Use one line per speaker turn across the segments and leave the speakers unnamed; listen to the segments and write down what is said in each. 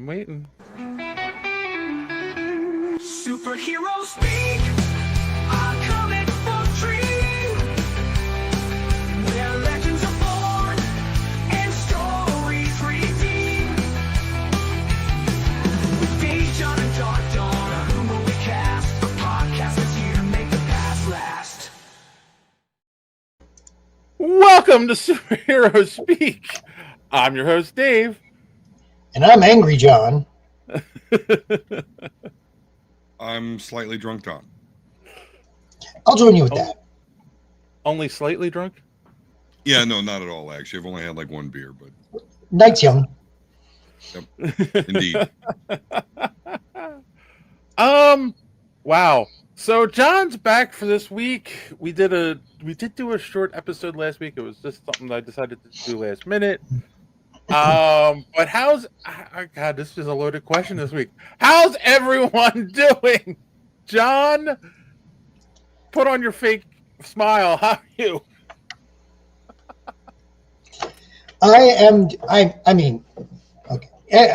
I'm waiting.
Superheroes speak, a comic book dream, where legends are born and stories redeem. With Dave, John, and Dark Dawn, who will we cast? A podcast that's here to make the past last.
Welcome to Superhero Speak. I'm your host, Dave.
And I'm Angry John.
I'm slightly drunk, Don.
I'll join you with that.
Only slightly drunk?
Yeah, no, not at all, actually. I've only had like one beer, but...
Night's young.
Yep, indeed.
Wow. So John's back for this week. We did do a short episode last week. It was just something I decided to do last minute. But how's God, this is a loaded question this week. How's everyone doing? John, put on your fake smile. How are you?
I mean, okay.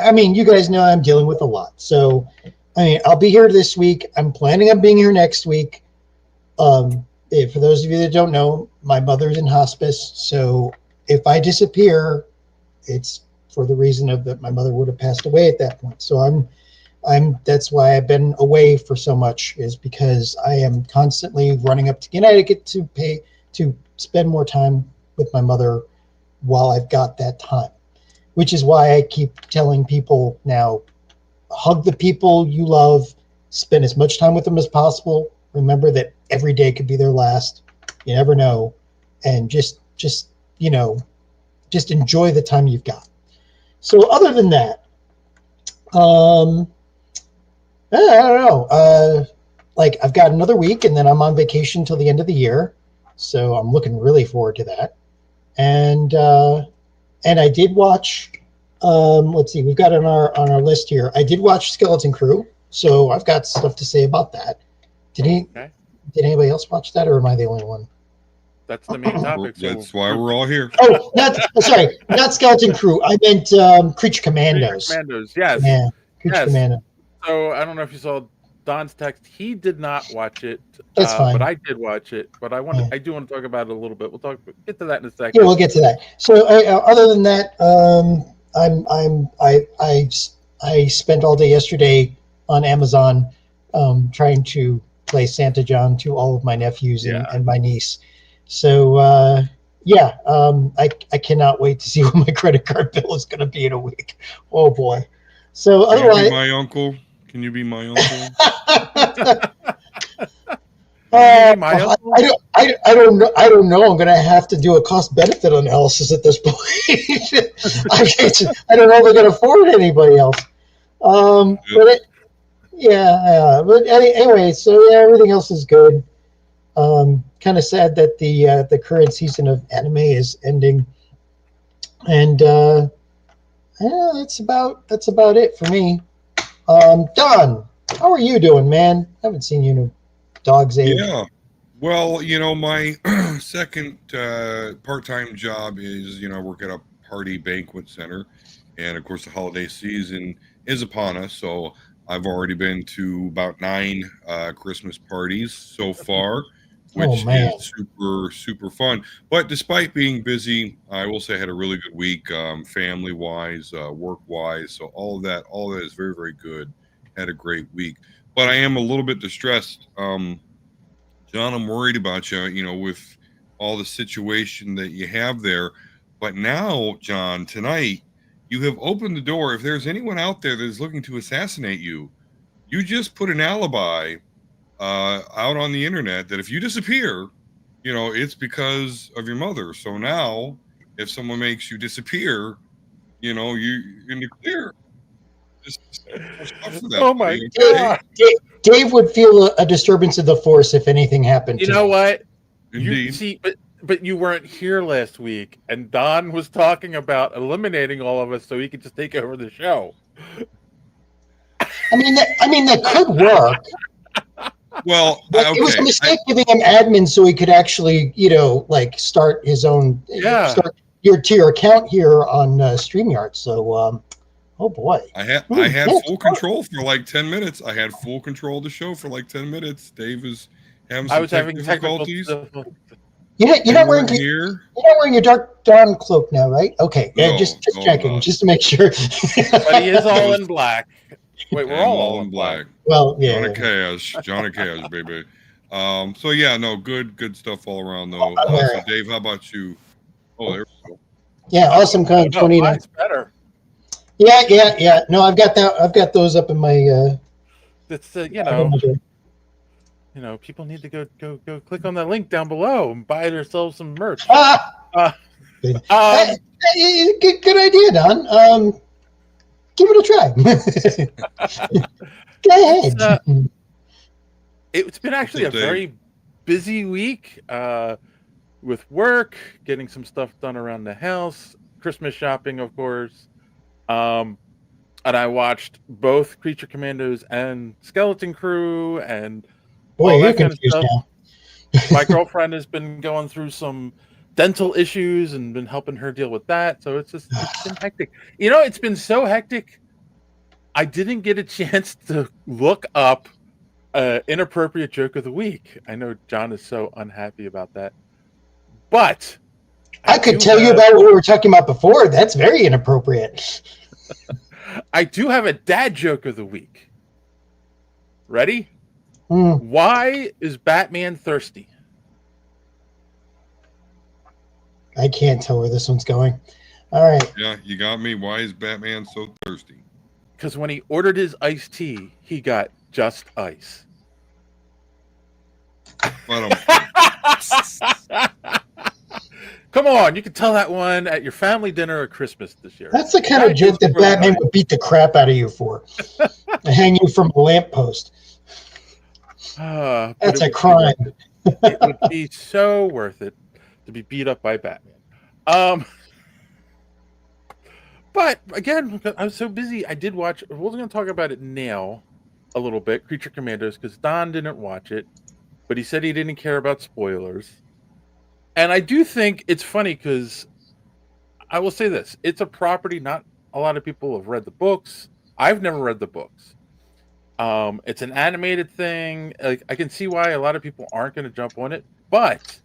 I mean, you guys know I'm dealing with a lot. So, I mean, I'll be here this week. I'm planning on being here next week. For those of you that don't know, my mother's in hospice. So if I disappear, it's for the reason of that my mother would have passed away at that point. So that's why I've been away for so much, is because I am constantly running up to Connecticut to spend more time with my mother while I've got that time, which is why I keep telling people now, hug the people you love, spend as much time with them as possible. Remember that every day could be their last. You never know. And just enjoy the time you've got. So other than that, I don't know. Like I've got another week and then I'm on vacation till the end of the year. So I'm looking really forward to that. And I did watch, let's see, we've got on our list here. I did watch Skeleton Crew. So I've got stuff to say about that. Did anybody else watch that, or am I the only one?
That's the main topic. So
That's why we're all here.
Oh, not Skeleton Crew. I meant Creature Commandos.
Commandos, yes.
Yeah, Creature Commandos.
So I don't know if you saw Don's text. He did not watch it.
That's fine.
But I did watch it. But I do want to talk about it a little bit. We'll get to that in a second.
Yeah, we'll get to that. So other than that, I spent all day yesterday on Amazon trying to play Santa John to all of my nephews and my niece. So I cannot wait to see what my credit card bill is going to be in a week. Oh boy! So otherwise,
my uncle. Can you be my uncle?
I don't know. I don't know. I'm going to have to do a cost-benefit analysis at this point. I don't know if I can afford anybody else. But anyway, so everything else is good. Kind of sad that the current season of anime is ending, and that's about it for me. Don, how are you doing, man? I haven't seen you in a dog's age.
Yeah, well, my second part-time job is I work at a party banquet center, and of course the holiday season is upon us. So I've already been to about 9 Christmas parties so far. Which is super, super fun. But despite being busy, I will say I had a really good week, family-wise, work-wise. So all of that is very, very good. Had a great week. But I am a little bit distressed. John, I'm worried about you, with all the situation that you have there. But now, John, tonight, you have opened the door. If there's anyone out there that is looking to assassinate you, you just put an alibi out on the internet that if you disappear, it's because of your mother. So now, if someone makes you disappear, you're in the clear.
Oh my God!
Dave would feel a disturbance of the force if anything happened.
You know what?
Indeed.
You see, but you weren't here last week, and Don was talking about eliminating all of us so he could just take over the show.
I mean that could work.
Well,
it was a mistake giving him admin so he could actually, start his own, start your account here on StreamYard. So Oh boy.
I had
Yeah,
full control for like 10 minutes. I had full control of the show for like 10 minutes. Dave was having
I
some
was having technical
difficulties.
difficulties.
You're not wearing
weren't here.
you're not wearing your Dark Dawn cloak now, right? Okay.
No,
just
no, I'm
checking,
not.
just to make sure.
But he is all in black. Wait, we're
I'm
all in black.
Well,
Johnny
yeah.
Cash, Johnny Cash, baby. So yeah, no, good stuff all around though.
I'm
So
wearing-
Dave, how about you? Oh, there we go.
Yeah, Awesome Con
No,
29.
mine's better.
Yeah. No, I've got that. I've got those up in my.
It's people need to go click on that link down below and buy themselves some merch.
Good.
Um,
Good idea, Don. Give it a try. Go ahead.
It's been actually a
What's up, Dave?
very busy week with work, getting some stuff done around the house, Christmas shopping, of course. And I watched both Creature Commandos and Skeleton Crew and
Boy,
all
you're
that kind of
confused
stuff.
now.
My girlfriend has been going through some dental issues and been helping her deal with that. So it's been hectic. It's been so hectic. I didn't get a chance to look up inappropriate joke of the week. I know John is so unhappy about that, but
I could tell you about what we were talking about before. That's very inappropriate.
I do have a dad joke of the week. Ready?
Hmm.
Why is Batman thirsty?
I can't tell where this one's going. All right.
Yeah, you got me. Why is Batman so thirsty?
Because when he ordered his iced tea, he got just ice.
But
Come on, you can tell that one at your family dinner or Christmas this year.
That's the kind of
That
joke
is
that
really
Batman
nice.
would beat the crap out of you for. And hang you from a lamppost.
But
That's
it
a
would be
crime.
worth it. It would be so worth it to be beat up by Batman. But again, I was so busy. I did watch. We're going to talk about it now a little bit. Creature Commandos, because Don didn't watch it, but he said he didn't care about spoilers. And I do think it's funny because I will say this: it's a property not a lot of people have read the books. I've never read the books. It's an animated thing. Like, I can see why a lot of people aren't going to jump on it, but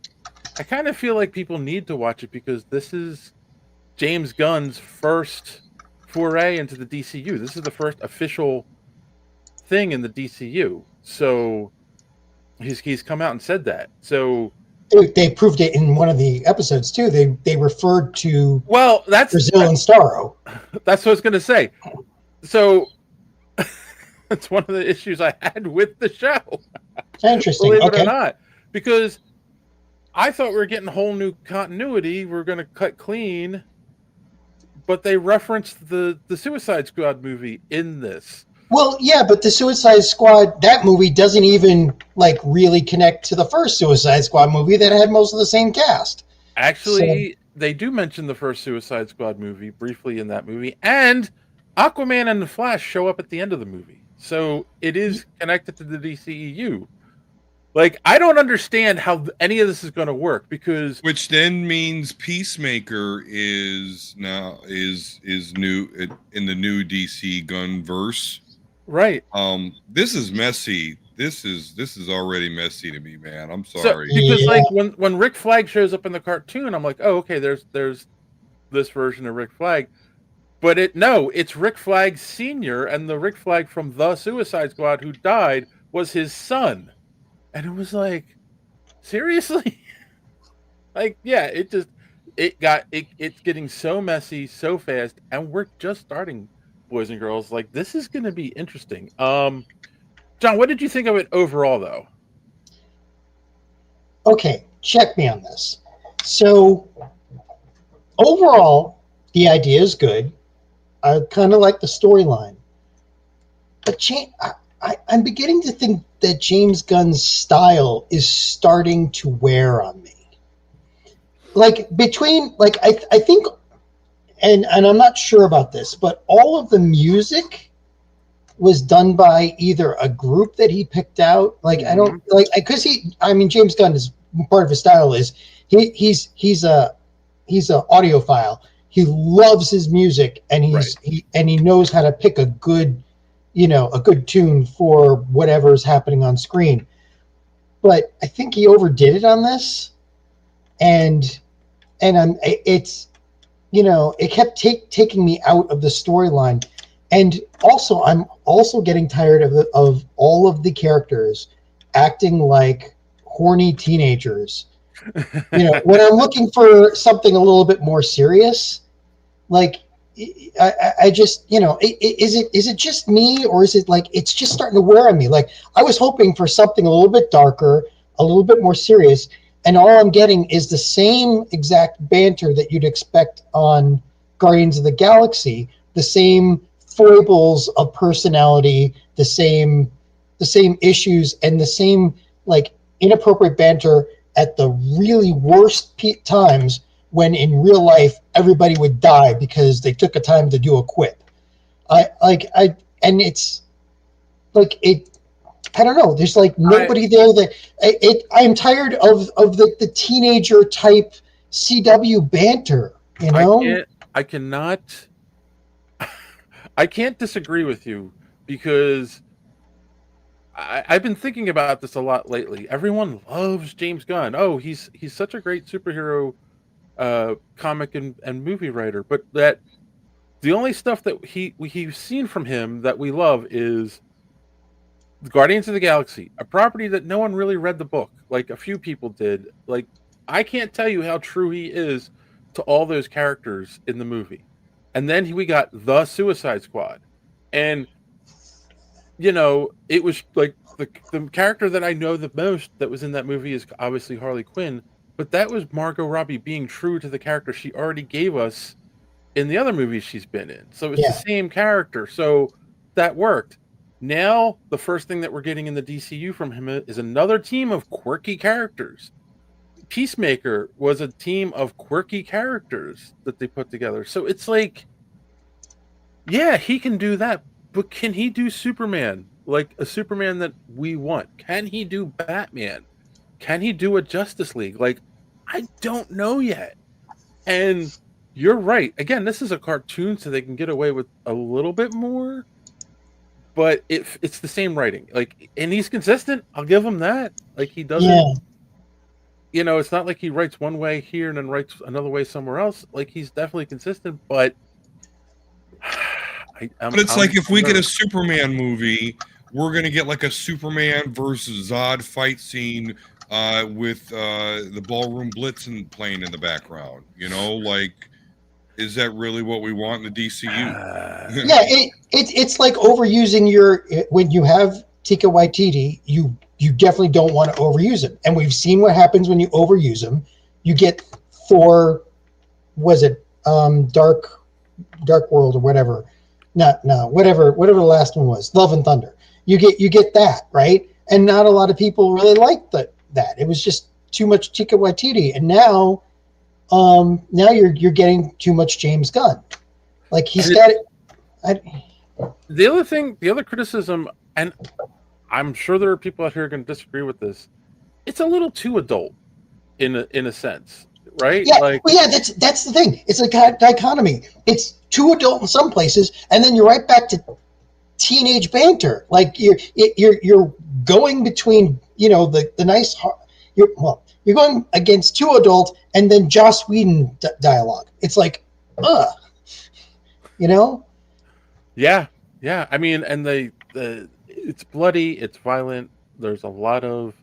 I kind of feel like people need to watch it because this is James Gunn's first foray into the DCU. This is the first official thing in the DCU. So he's come out and said that. So
They proved it in one of the episodes too. They referred to
that's
Brazil and Starro.
That's what I was going to say. So that's one of the issues I had with the show.
Interesting.
Believe it
Okay.
or not, because I thought we were getting whole new continuity. We're going to cut clean, but they referenced the Suicide Squad movie in this.
Well, yeah, but the Suicide Squad, that movie doesn't even really connect to the first Suicide Squad movie that had most of the same cast.
Actually, they do mention the first Suicide Squad movie briefly in that movie, and Aquaman and the Flash show up at the end of the movie. So it is connected to the DCEU. Like, I don't understand how any of this is going to work because
which then means Peacemaker is new in the new DC Gunn verse.
right.
This is messy. This is already messy to me, man. I'm sorry.
Because
Yeah.
like when Rick Flag shows up in the cartoon, I'm like, oh, okay, there's this version of Rick Flag. But it's Rick Flag Sr. and the Rick Flag from the Suicide Squad who died was his son. And it was like, seriously? Like, yeah, it's getting so messy so fast, and we're just starting, boys and girls. Like, this is gonna be interesting. John, what did you think of it overall though?
Okay, check me on this. So, overall, the idea is good. I kind of like the storyline. But I'm beginning to think that James Gunn's style is starting to wear on me. I think, and I'm not sure about this, but all of the music was done by either a group that he picked out. Because James Gunn is part of his style is he's a audiophile. he loves his music, and
Right.
he knows how to pick a good tune for whatever's happening on screen. But I think he overdid it on this, and it kept taking me out of the storyline. And also, I'm also getting tired of all of the characters acting like horny teenagers. When I'm looking for something a little bit more serious, like I just, is it just me, or is it like it's just starting to wear on me? Like, I was hoping for something a little bit darker, a little bit more serious, and all I'm getting is the same exact banter that you'd expect on Guardians of the Galaxy, the same foibles of personality, the same issues, and the same like inappropriate banter at the really worst times, when in real life everybody would die because they took a time to do a quip. And it's like it. I don't know. There's like nobody there that I'm tired of the teenager type CW banter.
I can't disagree with you, because I've been thinking about this a lot lately. Everyone loves James Gunn. Oh, he's such a great superhero comic and movie writer, but that the only stuff that we've seen from him that we love is Guardians of the Galaxy, a property that no one really read the book. Like, a few people did. Like, I can't tell you how true he is to all those characters in the movie. And then we got the Suicide Squad, and it was like the character that I know the most that was in that movie is obviously Harley Quinn, but that was Margot Robbie being true to the character she already gave us in the other movies she's been in. So it's the same character. So that worked. Now, the first thing that we're getting in the DCU from him is another team of quirky characters. Peacemaker was a team of quirky characters that they put together. So it's like, yeah, he can do that, but can he do Superman? Like a Superman that we want? Can he do Batman? Can he do a Justice League? Like, I don't know yet. And you're right. Again, this is a cartoon, so they can get away with a little bit more, but it's the same writing. Like, and he's consistent. I'll give him that. Like, he doesn't, it's not like he writes one way here and then writes another way somewhere else. Like, he's definitely consistent, but
but it's like, if we get a Superman movie, we're gonna get like a Superman versus Zod fight scene with the Ballroom Blitzen playing in the background. Like, is that really what we want in the DCU?
It's like overusing when you have Taika Waititi, you definitely don't want to overuse him, and we've seen what happens when you overuse him. You get Thor, was it Dark World or whatever? Whatever the last one was, Love and Thunder. You get that, right? And not a lot of people really liked that. It was just too much Taika Waititi, and now you're getting too much James Gunn. Like, he's got it.
The other criticism, and I'm sure there are people out here who are going to disagree with this, it's a little too adult in a sense, right?
Yeah, that's the thing. It's a dichotomy. It's too adult in some places, and then you're right back to teenage banter. Like, you're going between the nice. You're going against too adult, and then Joss Whedon dialogue. It's like,
Yeah. I mean, and it's bloody, it's violent. There's a lot of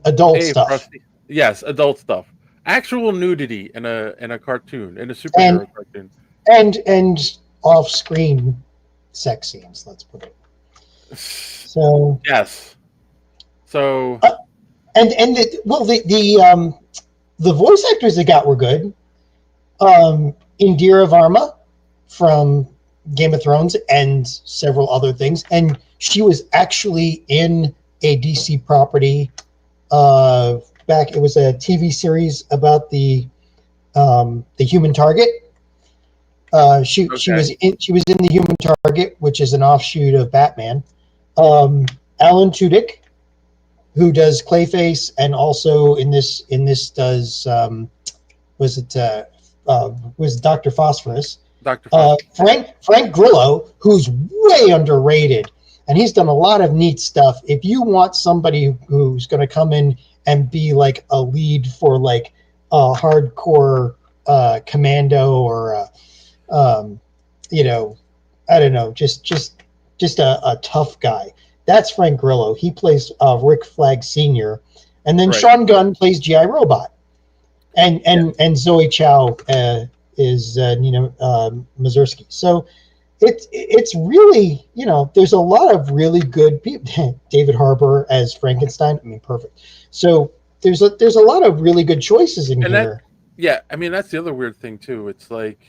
adult stuff.
Rusty. Yes, adult stuff. Actual nudity in a cartoon, in a superhero cartoon,
and off-screen sex scenes. Let's put it. So
yes. So
the voice actors they got were good. Indira Varma from Game of Thrones and several other things, and she was actually in a DC property back. It was a TV series about the Human Target. She was in the Human Target, which is an offshoot of Batman. Alan Tudyk, who does Clayface, and also in this does was Dr. Phosphorus.
Dr. Foster.
Frank Grillo, who's way underrated, and he's done a lot of neat stuff. If you want somebody who's going to come in and be like a lead for like a hardcore commando or you know, I don't know, just a tough guy. That's Frank Grillo. He plays Rick Flag Sr. And then
Right.
Sean Gunn plays G.I. Robot. And Zoe Chow is Nina Mazursky. So it's really, you know, there's a lot of really good people. David Harbour as Frankenstein. I mean, perfect. So there's a lot of really good choices in
And
here.
Yeah, I mean that's the other weird thing too. It's like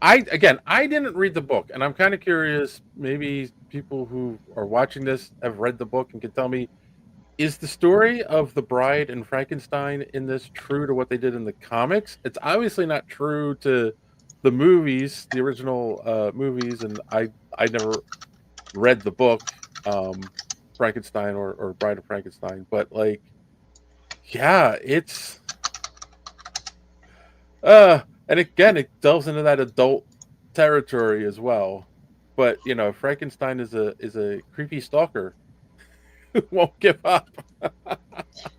I didn't read the book, and I'm kind of curious. Maybe people who are watching this have read the book and can tell me, is the story of the Bride and Frankenstein in this true to what they did in the comics? It's obviously not true to the movies, the original movies, and I never read the book, Frankenstein or Bride of Frankenstein, but like, yeah, it's and again, it delves into that adult territory as well. But you know, Frankenstein is a creepy stalker who won't give up.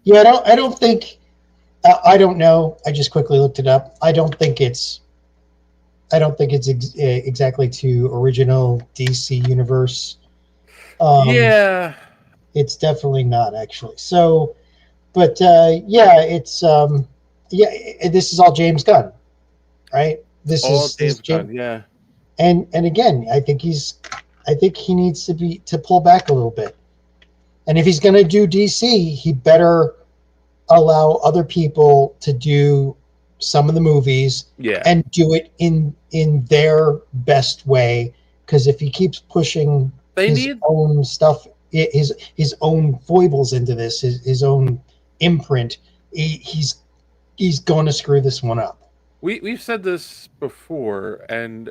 Yeah, I don't think. I don't know. I just quickly looked it up. I don't think it's exactly to original DC universe.
Yeah,
It's definitely not actually. So, but yeah, it's this is all James Gunn, right? This
all
is
James
James,
Gunn. Yeah,
and again, I think he needs to pull back a little bit. And if he's going to do DC, he better allow other people to do some of the movies
yeah.
and do it in their best way. Because if he keeps pushing his own stuff, his own foibles into this, his own imprint, he's going to screw this one up.
We've said this before, and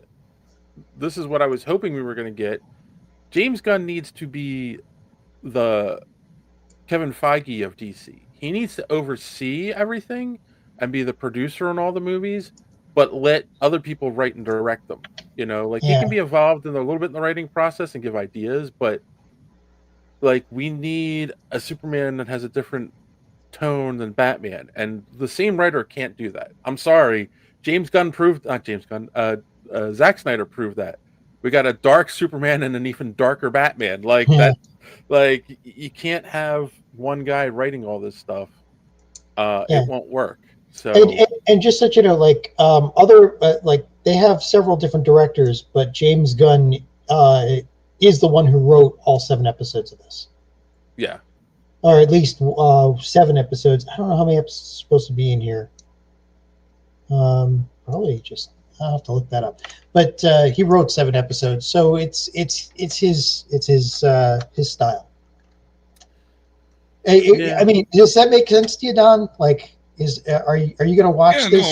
this is what I was hoping we were going to get. James Gunn needs to be the Kevin Feige of DC. He needs to oversee everything and be the producer on all the movies, but let other people write and direct them. You know, like he can be involved in a little bit in the writing process and give ideas, but like we need a Superman that has a different tone than Batman, and the same writer can't do that. I'm sorry. Zack Snyder proved that. We got a dark Superman and an even darker Batman. Like that. Like you can't have one guy writing all this stuff. It won't work. So
and just so you know, like other like they have several different directors, but James Gunn is the one who wrote all 7 episodes of this.
Yeah.
Or at least 7 episodes. I don't know how many episodes are supposed to be in here. Probably just I'll have to look that up. But he wrote 7 episodes, so it's his style. I mean, does that make sense to you, Don? Like, are you going to watch this?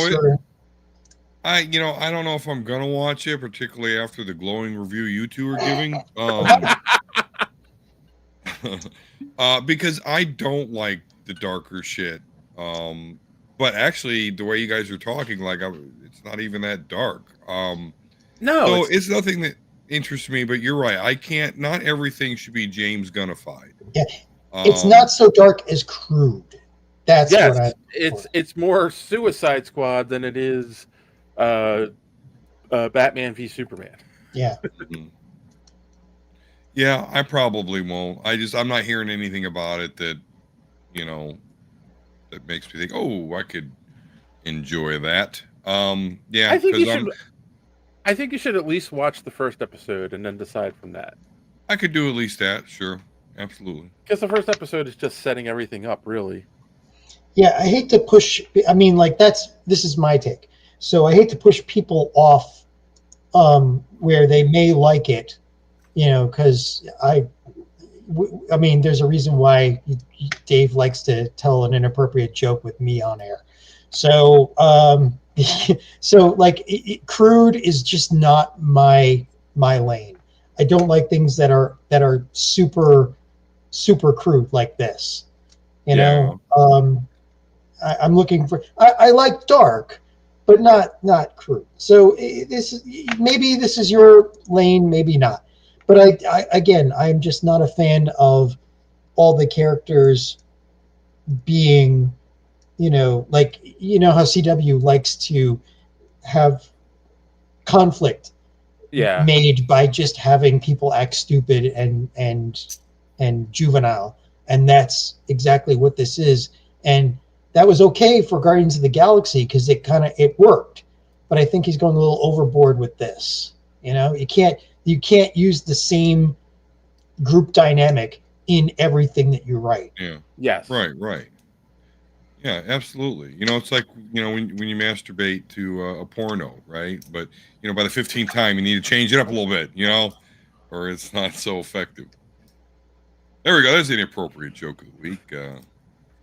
I don't know if I'm going to watch it, particularly after the glowing review you two are giving. Because I don't like the darker shit. But actually, the way you guys are talking, like it's not even that dark.
No,
so it's nothing that interests me. But you're right. I can't. Not everything should be James Gunnified.
Yeah, it's not so dark as Crude. That's what
it's more Suicide Squad than it is Batman v Superman.
Yeah.
Yeah, I probably won't. I'm not hearing anything about it that, that makes me think, oh, I could enjoy that. Yeah,
I think you should at least watch the first episode and then decide from that.
I could do at least that, sure. Absolutely.
Because the first episode is just setting everything up, really.
Yeah, I hate to push. I mean, like this is my take. So I hate to push people off where they may like it, because I mean, there's a reason why Dave likes to tell an inappropriate joke with me on air. So, Crude is just not my lane. I don't like things that are super crude like this, I'm looking for. I like dark, but not crude. So maybe this is your lane, maybe not. But again, I'm just not a fan of all the characters being, like how CW likes to have conflict
Yeah.
made by just having people act stupid and juvenile, and that's exactly what this is. And that was okay for Guardians of the Galaxy because it worked, but I think he's going a little overboard with this. You can't use the same group dynamic in everything that you write.
Yeah.
Yes.
Right. Yeah, absolutely. It's like, when you masturbate to a porno, right? But, by the 15th time, you need to change it up a little bit, or it's not so effective. There we go. That's the inappropriate joke of the week.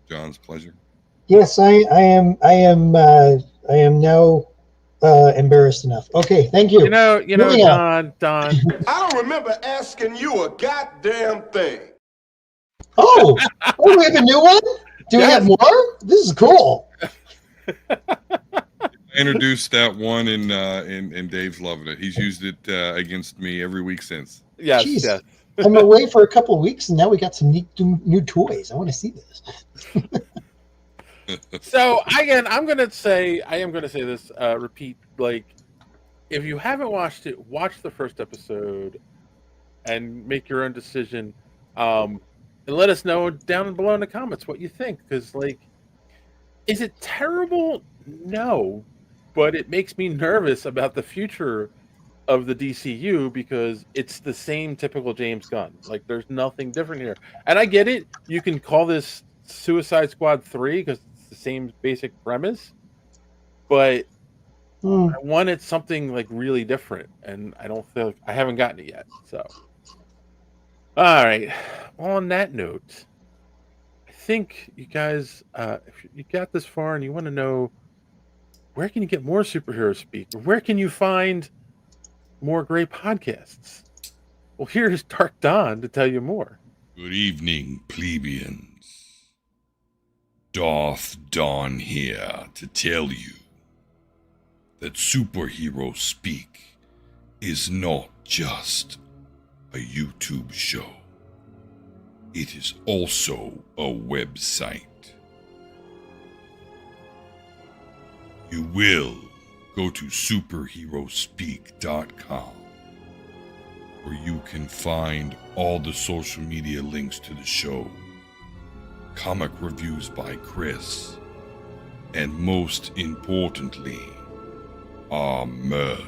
John's pleasure.
Yes, I am now embarrassed enough. Okay, thank you. Moving on.
Don.
I don't remember asking you a goddamn thing.
Oh, we have a new one? Do we have more? This is cool.
I introduced that one, and Dave's loving it. He's used it against me every week since.
Yes,
Jeez.
yes.
I'm away for a couple of weeks, and now we got some neat new toys. I want to see this.
So again, I am gonna say this. Repeat, like, if you haven't watched it, watch the first episode and make your own decision. And let us know down below in the comments what you think. Because, like, is it terrible? No, but it makes me nervous about the future of the DCU because it's the same typical James Gunn. Like, there's nothing different here. And I get it. You can call this Suicide Squad 3 because it's the same basic premise. But I wanted something, like, really different. And I haven't gotten it yet. So, all right. On that note, I think you guys, if you got this far and you want to know where can you get more superhero speak, or where can you find more great podcasts? Well, here's Dark Dawn to tell you more.
Good evening, plebeians. Darth Dawn here to tell you that superhero speak is not just a YouTube show. It is also a website. You will go to superheroespeak.com, where you can find all the social media links to the show, comic reviews by Chris, and most importantly, our merch.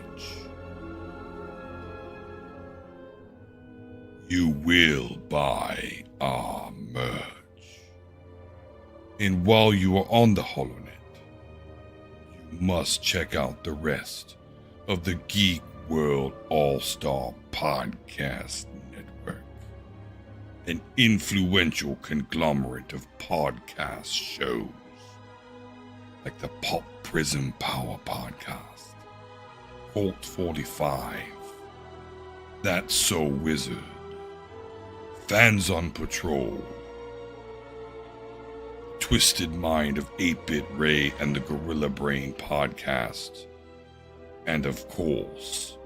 You will buy our merch. And while you are on the HoloNet, you must check out the rest of the Geek World All-Star Podcast Network, an influential conglomerate of podcast shows like the Pop Prism Power Podcast, Colt 45, That's So Wizard, Fans on Patrol, Twisted Mind of 8-Bit Ray and the Gorilla Brain podcast, and of course,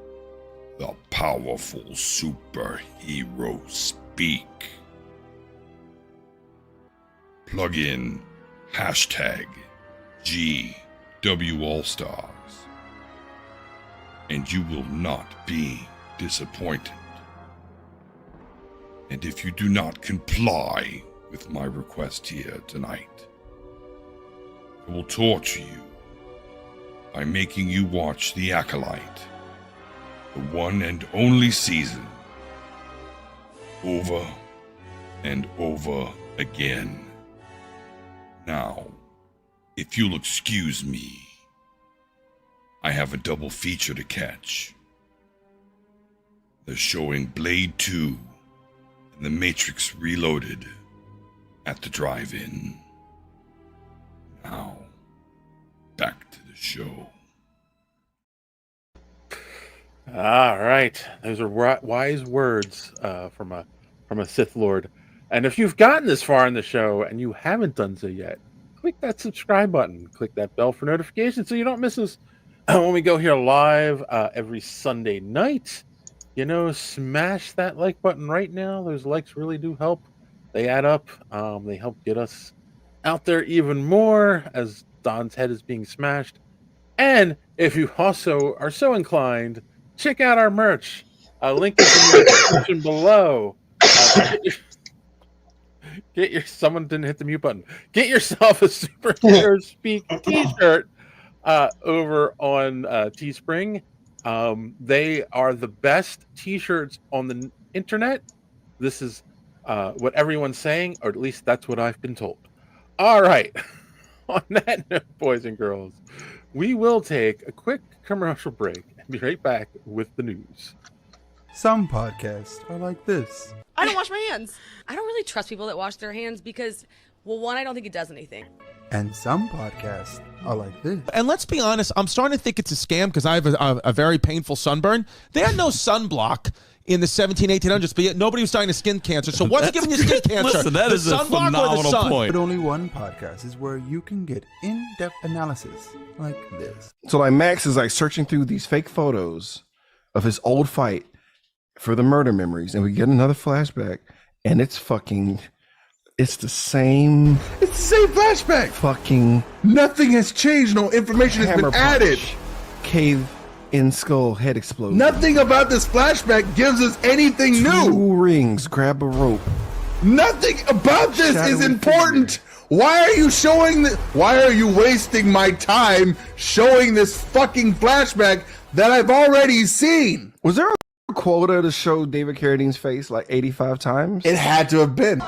the powerful superhero speak. Plug in hashtag GWAllstars, and you will not be disappointed. And if you do not comply with my request here tonight, I will torture you by making you watch The Acolyte, the one and only season, over and over again. Now, if you'll excuse me, I have a double feature to catch. They're showing Blade 2 and The Matrix Reloaded at the drive-in. Now, back to the show.
All right, those are wise words from a Sith Lord. And if you've gotten this far in the show and you haven't done so yet, click that subscribe button, click that bell for notifications so you don't miss us when we go here live every Sunday night. Smash that like button right now. Those likes really do help. They add up. They help get us out there even more as Don's head is being smashed. And if you also are so inclined, check out our merch. Link is in the description below. Someone didn't hit the mute button. Get yourself a Superhero Speak t-shirt over on Teespring. They are the best t-shirts on the internet. This is what everyone's saying, or at least that's what I've been told. All right. On that note, boys and girls, we will take a quick commercial break and be right back with the news.
Some podcasts are like this.
I don't wash my hands. I don't really trust people that wash their hands because, well, one, I don't think it does anything.
And some podcasts are like this.
And let's be honest, I'm starting to think it's a scam because I have a very painful sunburn. They had no sunblock in the 1800s, but yet nobody was dying of skin cancer. So what's giving you skin cancer?
Listen, that is a phenomenal point.
But only one podcast is where you can get in-depth analysis like this.
So like Max is like searching through these fake photos of his old fight for the murder memories, and we get another flashback, and it's the same.
It's the same flashback.
Fucking
nothing has changed. No information has been added.
Cave in skull head explosion.
Nothing about this flashback gives us anything new.
2 rings, grab a rope.
Nothing about this is important. Why are you showing why are you wasting my time showing this fucking flashback that I've already seen?
Was there a quota to show David Carradine's face like 85 times?
It had to have been.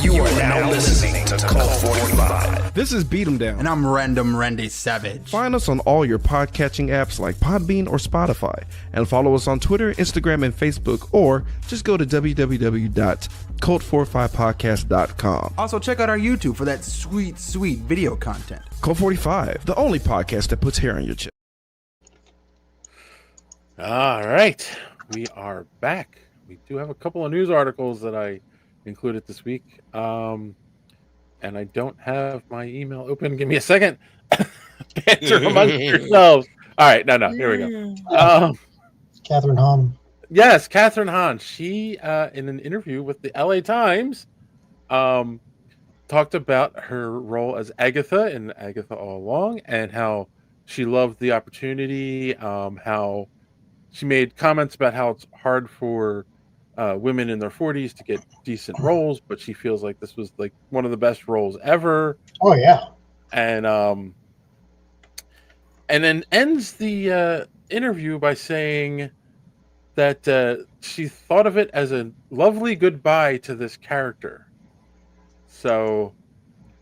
You are now listening to Cult 45.
This is Beat 'em Down.
And I'm Random Randy Savage.
Find us on all your podcatching apps like Podbean or Spotify. And follow us on Twitter, Instagram, and Facebook. Or just go to www.cult45podcast.com.
Also, check out our YouTube for that sweet, sweet video content.
Cult 45, the only podcast that puts hair on your chest.
All right. We are back. We do have a couple of news articles that I included this week. And I don't have my email open. Give me a second. Banter amongst yourselves. All right. No. Here we go.
Catherine Hahn.
Yes, Catherine Hahn. She, in an interview with the LA Times, talked about her role as Agatha in Agatha All Along and how she loved the opportunity, how she made comments about how it's hard for women in their 40s to get decent roles, but she feels like this was like one of the best roles ever.
Oh yeah.
And then ends the interview by saying that she thought of it as a lovely goodbye to this character. So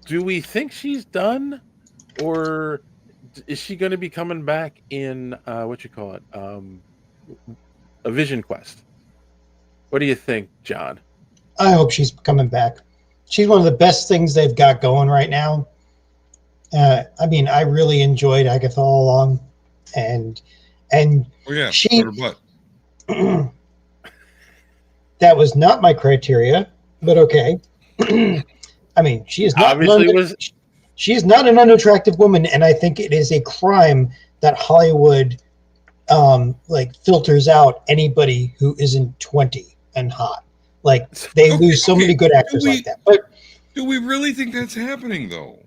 do we think she's done, or is she going to be coming back in a Vision Quest? What do you think, John?
I hope she's coming back. She's one of the best things they've got going right now. I mean, I really enjoyed Agatha All Along, and
Oh yeah,
she.
butt.
That was not my criteria, but okay. I mean, she is not she is not an unattractive woman, and I think it is a crime that Hollywood filters out anybody who isn't 20 and hot. Like they lose so many good actors like that. But
do we really think that's happening though?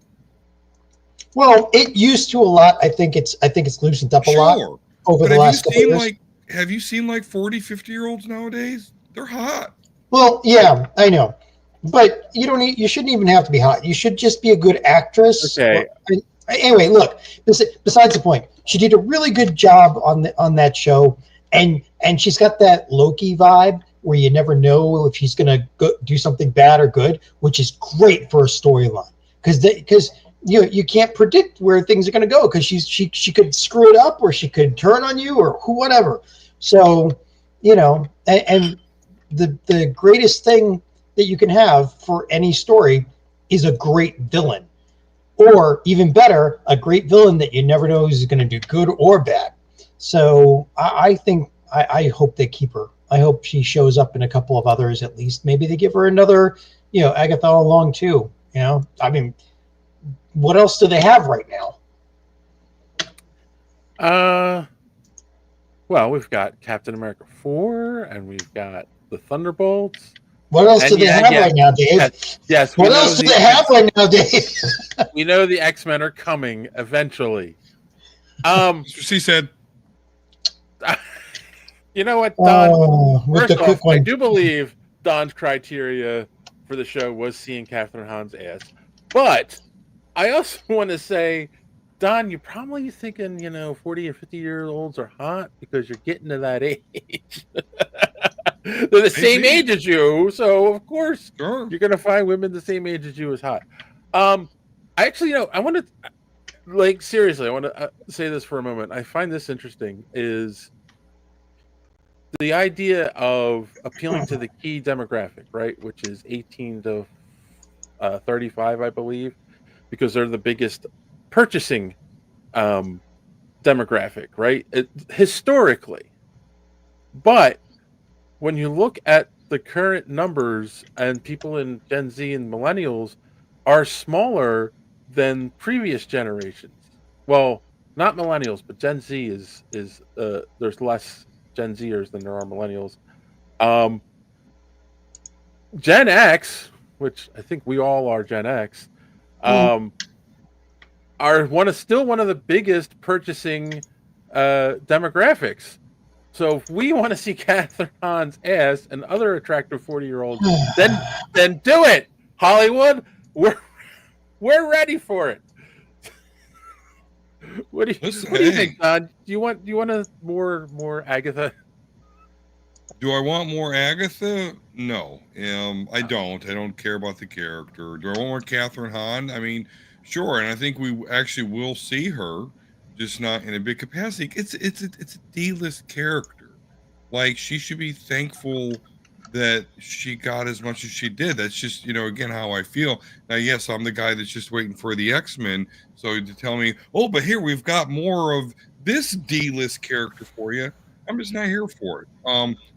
Well, it used to a lot. I think it's loosened up a lot over the last couple of years.
Have you seen like 40, 50-year-olds nowadays? They're hot.
Well, yeah, I know. But you shouldn't even have to be hot. You should just be a good actress.
Okay.
Anyway, look, besides the point, she did a really good job on that show, and she's got that Loki vibe where you never know if he's going to do something bad or good, which is great for a storyline because you can't predict where things are going to go because she could screw it up or she could turn on you or whatever. So, and the greatest thing that you can have for any story is a great villain. Or even better, a great villain that you never know is going to do good or bad. So I hope they keep her. I hope she shows up in a couple of others at least. Maybe they give her another, Agatha All Along too. You know, I mean, what else do they have right now?
Well, we've got Captain America 4, and we've got the Thunderbolts.
What else
And
do they have right now, Dave?
Yes.
What else do they have right now, Dave?
We know the X-Men are coming eventually.
That's what she said.
You know what, Don?
with
First
the quick
off, I
one.
do believe Don's criteria for the show was seeing Catherine Hahn's ass. But I also want to say, Don, you're probably thinking, 40 or 50-year-olds are hot because you're getting to that age. They're the same age as you, so of course you're going to find women the same age as you as hot. Actually, I want to, seriously, I want to say this for a moment. I find this interesting, is the idea of appealing to the key demographic, right, which is 18 to 35, I believe, because they're the biggest purchasing demographic, right, historically. But when you look at the current numbers, and people in Gen Z and millennials are smaller than previous generations. Well, not millennials, but Gen Z is there's less Gen Zers than there are millennials. Gen X, which I think we all are Gen X, are still one of the biggest purchasing demographics. So if we want to see Catherine Hahn's ass and other attractive 40-year-olds, then do it, Hollywood. We're ready for it. What do you think, Don? Do you want a more Agatha?
Do I want more Agatha? No, I don't. I don't care about the character. Do I want more Catherine Hahn? I mean, sure, and I think we actually will see her, just not in a big capacity. It's a D-list character. Like, she should be thankful that she got as much as she did. That's just, again, how I feel. Now, yes, I'm the guy that's just waiting for the X-Men. So to tell me, oh, but here we've got more of this D-list character for you, I'm just not here for it.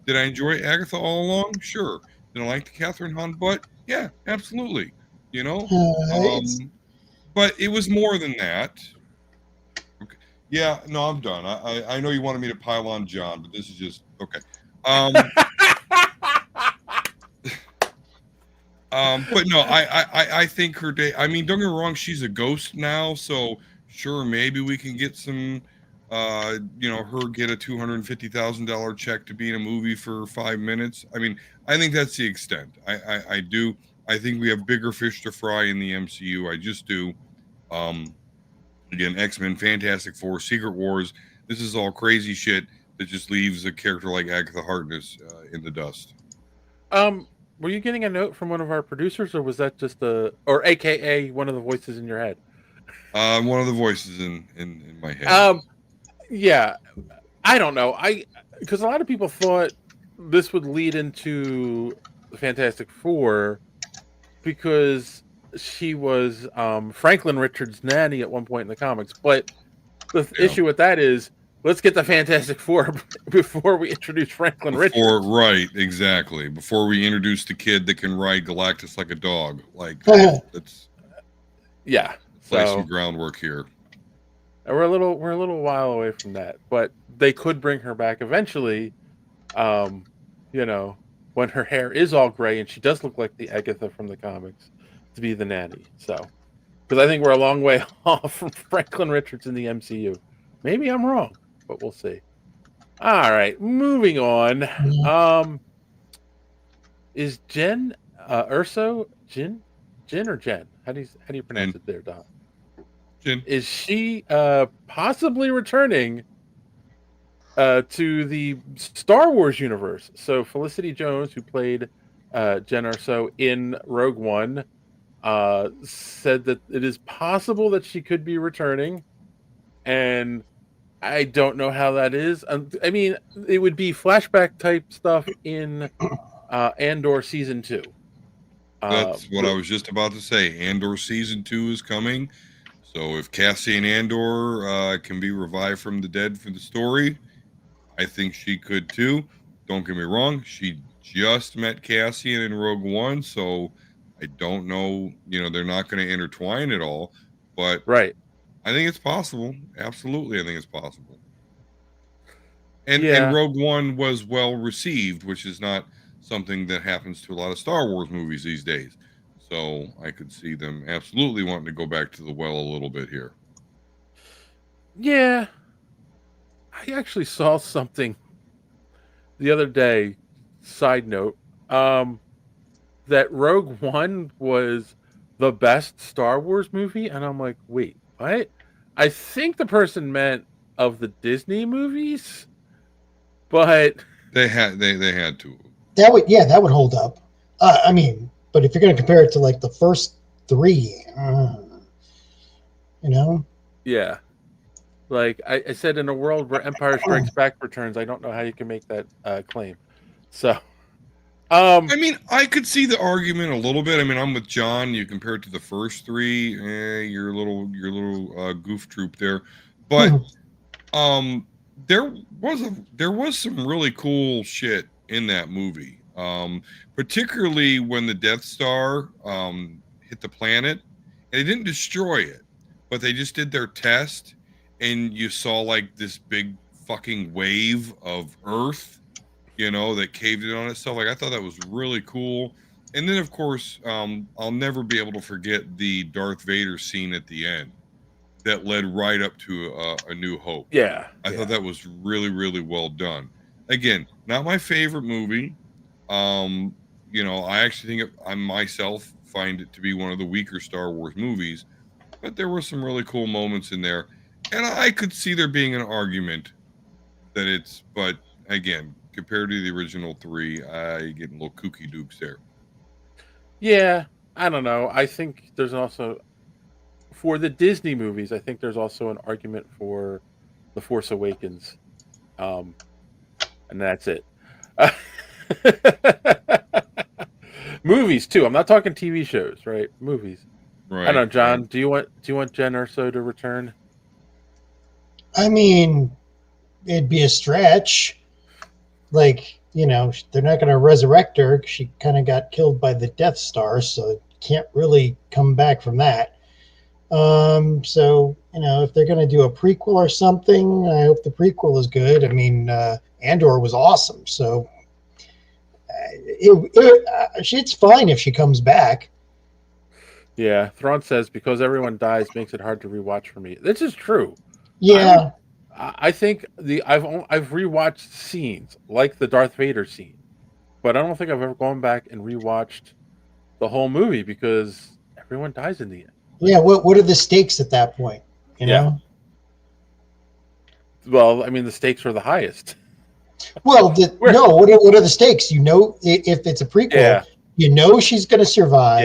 Did I enjoy Agatha All Along? Sure. Did I like the Catherine Hahn butt? Yeah, absolutely. But it was more than that. Okay. Yeah, no, I'm done. I know you wanted me to pile on John, but this is just okay. But no, I think her day. I mean, don't get me wrong, she's a ghost now, so sure, maybe we can get some, her get a $250,000 check to be in a movie for 5 minutes. I mean, I think that's the extent. I do. I think we have bigger fish to fry in the MCU. I just do. Again, X-Men, Fantastic Four, Secret Wars. This is all crazy shit that just leaves a character like Agatha Harkness in the dust.
Were you getting a note from one of our producers, or was that just or AKA one of the voices in your head?
One of the voices in my head.
Yeah, I don't know. Because a lot of people thought this would lead into the Fantastic Four because she was Franklin Richards' nanny at one point in the comics. But the issue with that is, let's get the Fantastic Four before we introduce Franklin Richards.
Right, exactly. Before we introduce the kid that can ride Galactus like a dog. Like, that's play some groundwork here.
And we're a little while away from that, but they could bring her back eventually. When her hair is all gray and she does look like the Agatha from the comics, to be the nanny. So, because I think we're a long way off from Franklin Richards in the MCU. Maybe I'm wrong, but we'll see. All right, moving on. Is Jen Urso Jin or Jen? How do you pronounce it there, Don?
Jen.
Is she possibly returning to the Star Wars universe? So Felicity Jones, who played Jen Urso in Rogue One, said that it is possible that she could be returning, and I don't know how that is. I mean, it would be flashback type stuff in Andor season 2.
That's what I was just about to say. Andor season 2 is coming. So if Cassian Andor can be revived from the dead for the story, I think she could too. Don't get me wrong. She just met Cassian in Rogue One, so I don't know. They're not going to intertwine it all, but
right.
I think it's possible. Absolutely, I think it's possible. And
Yeah.
Rogue One was well received, which is not something that happens to a lot of Star Wars movies these days. So I could see them absolutely wanting to go back to the well a little bit here.
Yeah. I actually saw something the other day, side note, that Rogue One was the best Star Wars movie, and I'm like, wait, what? I think the person meant of the Disney movies, but
they had to.
That would hold up. I mean, but if you're going to compare it to like the first three,
yeah. Like I said, in a world where Empire Strikes Back returns, I don't know how you can make that claim. So,
I mean, I could see the argument a little bit. I mean, I'm with John. You compare it to the first three, you're a little goof troop there, but there was some really cool shit in that movie. Particularly when the Death Star hit the planet, and they didn't destroy it, but they just did their test, and you saw like this big fucking wave of Earth, that caved in on itself. Like, I thought that was really cool. And then, of course, I'll never be able to forget the Darth Vader scene at the end that led right up to A New Hope.
Yeah.
I thought that was really, really well done. Again, not my favorite movie. I actually think I myself find it to be one of the weaker Star Wars movies, but there were some really cool moments in there. And I could see there being an argument that but again, compared to the original three, I get a little kooky dukes there.
Yeah, I don't know. I think there's also, for the Disney movies, I think there's also an argument for The Force Awakens. And that's it. Movies too. I'm not talking TV shows, right? Movies. Right. I don't know, John. Right. Do you want Jen Erso to return?
I mean, it'd be a stretch. Like, they're not going to resurrect her. She kind of got killed by the Death Star, so can't really come back from that. So, if they're going to do a prequel or something, I hope the prequel is good. I mean, Andor was awesome, so it's fine if she comes back.
Yeah, Thrawn says, because everyone dies makes it hard to rewatch for me. This is true.
Yeah.
I think I've rewatched scenes like the Darth Vader scene, but I don't think I've ever gone back and rewatched the whole movie because everyone dies in the end.
Yeah, what are the stakes at that point? You know?
Well, I mean, the stakes are the highest.
Well, what are the stakes? If it's a prequel, she's going to survive.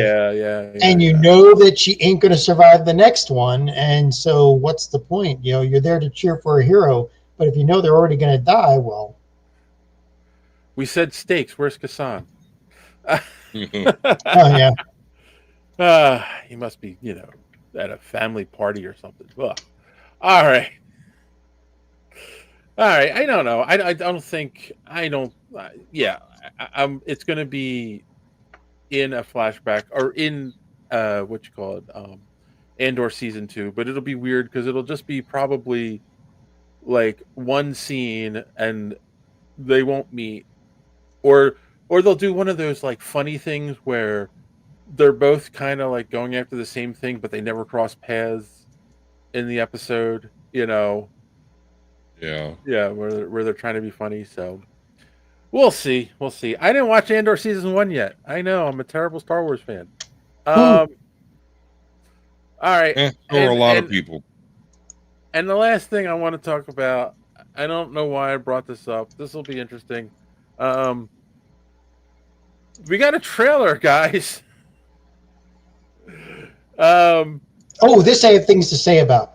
And you know that she ain't going to survive the next one. And so what's the point? You're there to cheer for a hero, but if you know they're already going to die, well.
We said stakes. Where's Kassan?
Oh, yeah.
He must be, at a family party or something. Ugh. All right. I don't know. I don't think. It's going to be in a flashback or in Andor season 2, but it'll be weird because it'll just be probably like one scene and they won't meet, or they'll do one of those like funny things where they're both kind of like going after the same thing, but they never cross paths in the episode. Yeah, where they're trying to be funny. So we'll see. I didn't watch Andor season 1 yet. I know I'm a terrible Star Wars fan. All right,
a lot of people.
And the last thing I want to talk about, I don't know why I brought this up. This will be interesting. We got a trailer, guys.
This I have things to say about.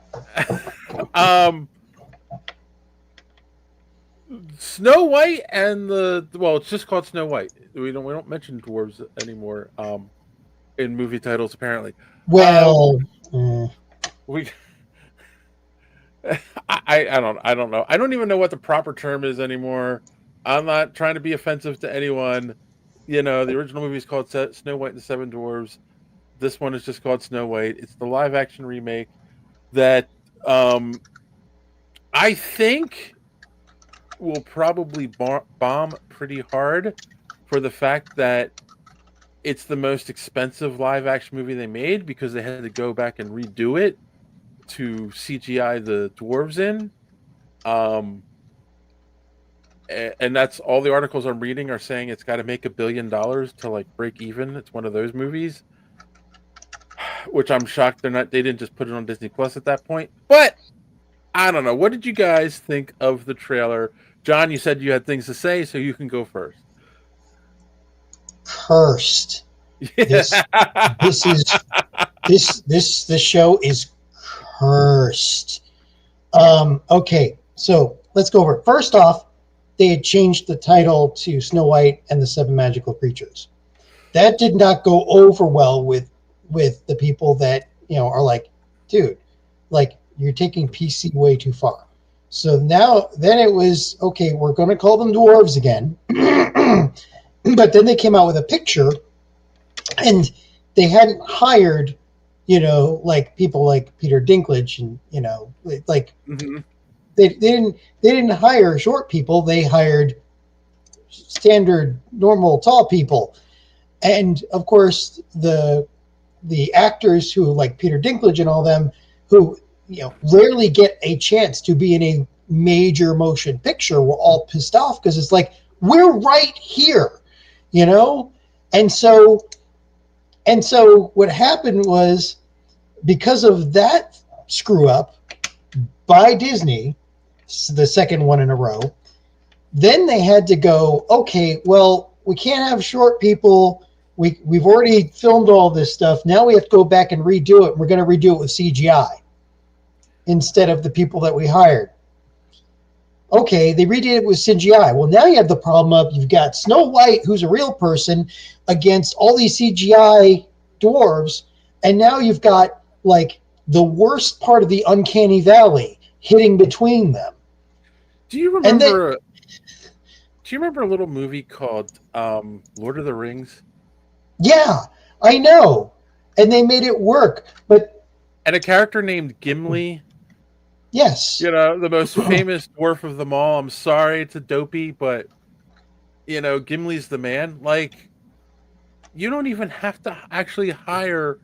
Snow White and it's just called Snow White. We don't mention dwarves anymore in movie titles apparently.
Well,
I don't know. I don't even know what the proper term is anymore. I'm not trying to be offensive to anyone. You know, the original movie is called Snow White and the Seven Dwarfs. This one is just called Snow White. It's the live action remake that I think will probably bomb pretty hard for the fact that it's the most expensive live action movie they made because they had to go back and redo it to CGI the dwarves in. And that's all the articles I'm reading are saying it's got to make $1 billion to like break even. It's one of those movies, which I'm shocked they didn't just put it on Disney Plus at that point. But I don't know. What did you guys think of the trailer? John, you said you had things to say, so you can go first.
Cursed. This show is cursed. Okay, so let's go over it. First off, they had changed the title to Snow White and the Seven Magical Creatures. That did not go over well with the people that, you know, are like, dude, like, you're taking PC way too far. So then it was, okay, we're going to call them dwarves again. But then they came out with a picture, and they hadn't hired, you know, like people like Peter Dinklage, and, you know, like they didn't hire short people. They hired standard, normal, tall people. And of course, the actors who, like Peter Dinklage and all them, who, you know, rarely get a chance to be in a major motion picture, were all pissed off because it's like, we're right here, you know? And so what happened was, because of that screw up by Disney, the second one in a row, then they had to go, okay, well, we can't have short people. We've already filmed all this stuff. Now we have to go back and redo it. We're going to redo it with CGI instead of the people that we hired. Okay, they redid it with CGI. Well, now you have the problem of you've got Snow White, who's a real person, against all these CGI dwarves, and now you've got like the worst part of the uncanny valley hitting between them.
Do you remember a little movie called Lord of the Rings?
Yeah, I know. And they made it work,
and a character named Gimli.
Yes.
You know, the most famous dwarf of them all. I'm sorry, it's a dopey, but, you know, Gimli's the man. Like, you don't even have to actually hire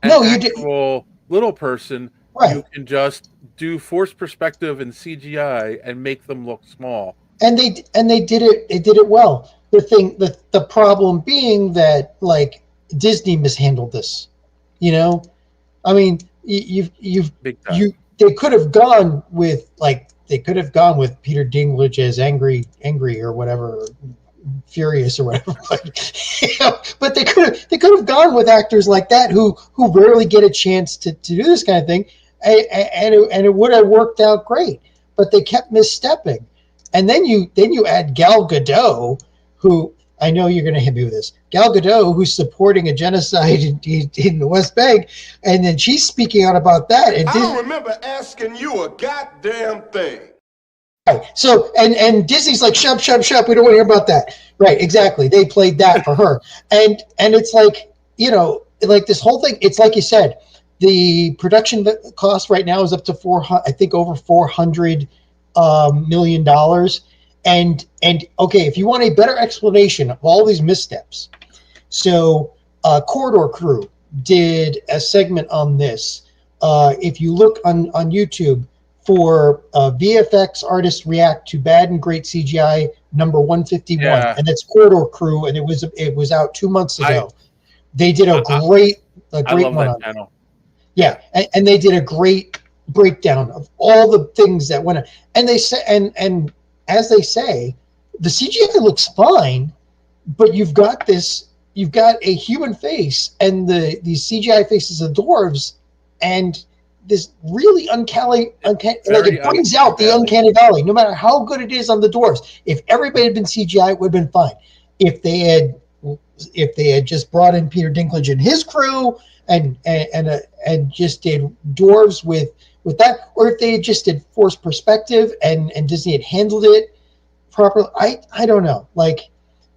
an actual little person.
Right.
You can just do forced perspective and CGI and make them look small.
And they did it. They did it well. The problem being that, like, Disney mishandled this. You know, I mean, they could have gone with Peter Dinklage as angry or whatever, or furious or whatever. But, you know, but they could have gone with actors like that who rarely get a chance to do this kind of thing, and it would have worked out great. But they kept misstepping, and then you add Gal Gadot, who, I know you're going to hit me with this. Gal Gadot, who's supporting a genocide in the West Bank, and then she's speaking out about that. And
I don't remember asking you a goddamn thing.
Right. So, and Disney's like, shut up. We don't want to hear about that. Right. Exactly. They played that for her. And it's like, you know, like this whole thing, it's like you said, the production cost right now is up to over $400 million. And okay, if you want a better explanation of all these missteps, so Corridor Crew did a segment on this. If you look on YouTube for VFX artists react to bad and great CGI number 151, and it's Corridor Crew, and it was out 2 months ago. They did a great one on
channel.
Yeah, and they did a great breakdown of all the things that went on. And they say, and as they say, the CGI looks fine, but you've got a human face and these CGI faces of dwarves, and this really uncanny, like it brings out the uncanny valley. No matter how good it is on the dwarves, if everybody had been CGI, it would have been fine. If they had just brought in Peter Dinklage and his crew and just did dwarves with that, or if they just did forced perspective and Disney had handled it properly, I don't know. Like,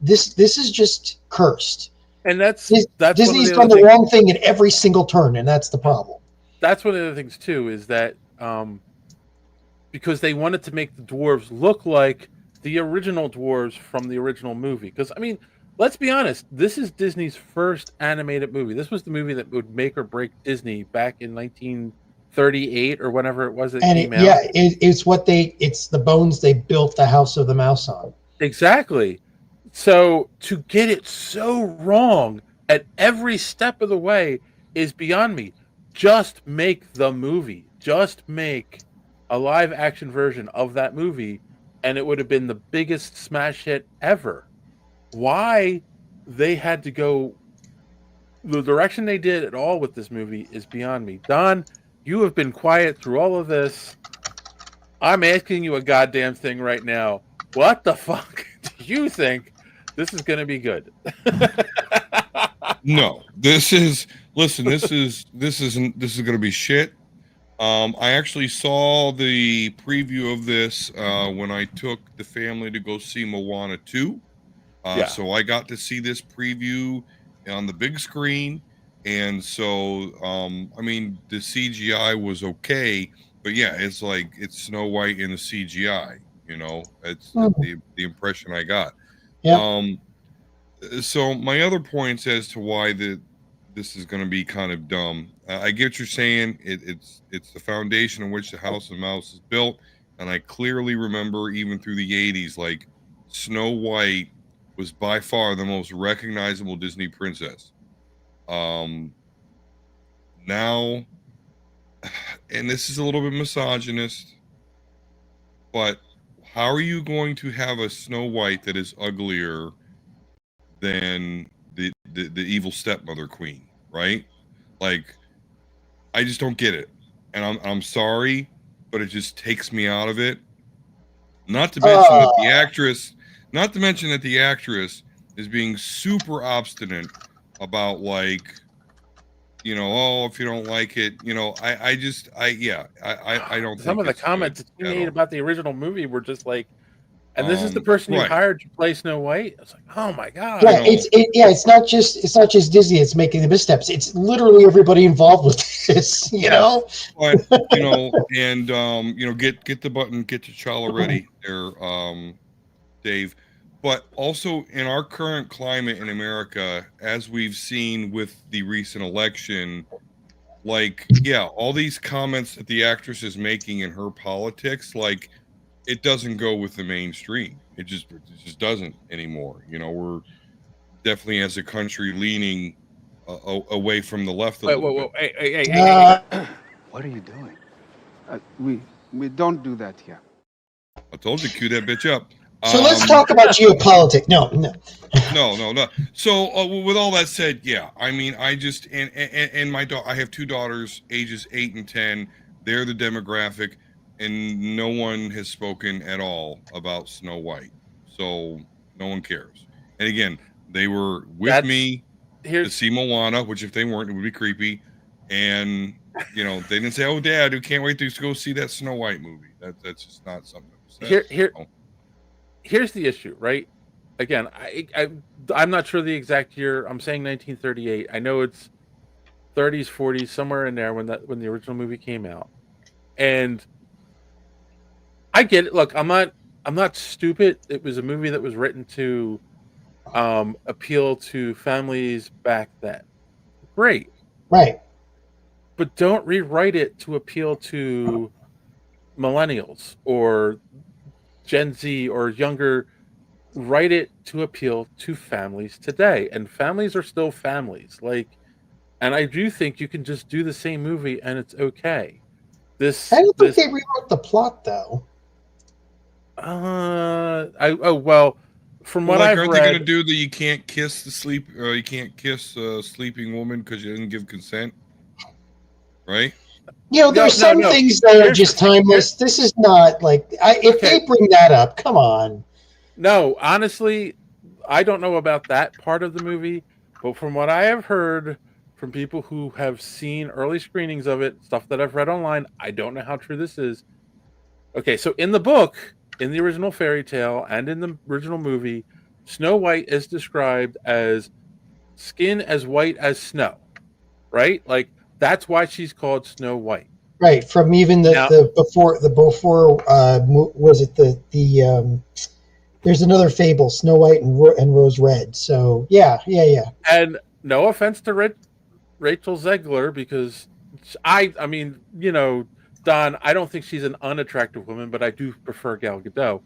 this is just cursed.
And that's
Disney's done the wrong thing at every single turn, and that's the problem.
That's one of the things too, is that because they wanted to make the dwarves look like the original dwarves from the original movie. Because I mean, let's be honest, this is Disney's first animated movie. This was the movie that would make or break Disney back in 1938 or whenever it was that came out.
Yeah, it's the bones they built the House of the Mouse on.
Exactly. So to get it so wrong at every step of the way is beyond me. Just make the movie. Just make a live action version of that movie, and it would have been the biggest smash hit ever. Why they had to go the direction they did at all with this movie is beyond me. Don, you have been quiet through all of this. I'm asking you a goddamn thing right now. What the fuck do you think this is going to be good?
No, this is going to be shit. I actually saw the preview of this when I took the family to go see Moana 2. So I got to see this preview on the big screen. And so, I mean, the CGI was okay, but yeah, it's like, it's Snow White in the CGI, you know, it's the impression I got.
Yeah.
So my other points as to why this is going to be kind of dumb. I get what you're saying. It's the foundation on which the House of Mouse is built. And I clearly remember even through the 80s, like Snow White was by far the most recognizable Disney princess. Now, and this is a little bit misogynist, but how are you going to have a Snow White that is uglier than the evil stepmother queen, right? Like, I just don't get it. And I'm sorry, but it just takes me out of it. Not to mention that the actress is being super obstinate about, like, you know, oh, if you don't like it, you know, I don't.
Some of the comments that you made about the original movie were just like, and this is the person you
right.
hired to play Snow White. It's like, oh my god.
Yeah, it's not just Disney. It's making the missteps. It's literally everybody involved with this. You know.
But you know, and you know, get the button, get T'Challa ready there, Dave. But also in our current climate in America, as we've seen with the recent election, like, yeah, all these comments that the actress is making in her politics, like, it doesn't go with the mainstream. It just doesn't anymore. You know, we're definitely as a country leaning away from the left a little bit.
Hey.
What are you doing? We don't do that here.
I told you, cue that bitch up.
So let's talk about geopolitics. No.
So with all that said, yeah, I mean, I just and my daughter, I have two daughters, ages 8 and 10. They're the demographic, and no one has spoken at all about Snow White, so no one cares. And again, they were with me to see Moana, which if they weren't, it would be creepy. And you know, they didn't say, "Oh, Dad, we can't wait to go see that Snow White movie." That's just not something that was said.
Here's the issue, right? Again, I'm not sure the exact year. I'm saying 1938. I know it's 30s, 40s, somewhere in there when the original movie came out. And I get it. Look, I'm not stupid. It was a movie that was written to appeal to families back then. Great.
Right.
But don't rewrite it to appeal to millennials or Gen Z or younger. Write it to appeal to families today, and families are still families. Like, and I do think you can just do the same movie and it's okay. I
don't think they rewrote the plot though.
Well, from what I've
aren't
read,
they going to do the you can't kiss a sleeping woman because you didn't give consent, right?
You know, there's some things that are just timeless. This is not like if they bring that up, come on.
No, honestly, I don't know about that part of the movie, but from what I have heard from people who have seen early screenings of it, stuff that I've read online, I don't know how true this is. Okay, so in the book, in the original fairy tale, and in the original movie, Snow White is described as skin as white as snow, right? Like that's why she's called Snow White.
Right, from even the before was it the there's another fable, Snow White and Rose Red. So yeah.
And no offense to Rachel Zegler, because I mean, you know, Don, I don't think she's an unattractive woman, but I do prefer Gal Gadot.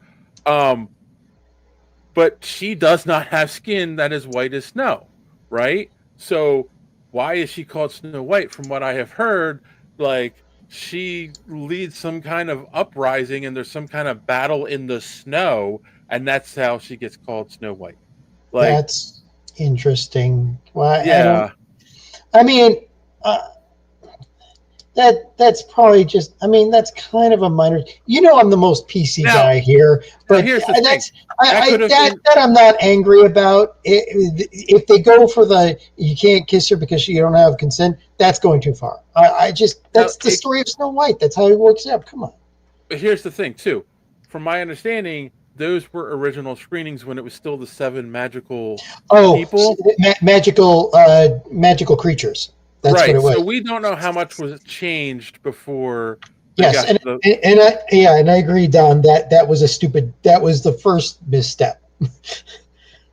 But she does not have skin that is white as snow, right? So why is she called Snow White? From what I have heard, like she leads some kind of uprising and there's some kind of battle in the snow, and that's how she gets called Snow White. Like
That's interesting. Well,
yeah.
I mean, that's probably just. I mean, that's kind of a minor. You know, I'm the most PC guy here, but
here's the
that's
thing.
that I'm not angry about. If they go for the you can't kiss her because you don't have consent, that's going too far. That's the story of Snow White. That's how it works out. Come on.
But here's the thing, too. From my understanding, those were original screenings when it was still the 7 magical people.
Magical creatures. That's
right.
what it was.
So we don't know how much was changed before.
Yes, and I agree, Don. That was a stupid. That was the first misstep.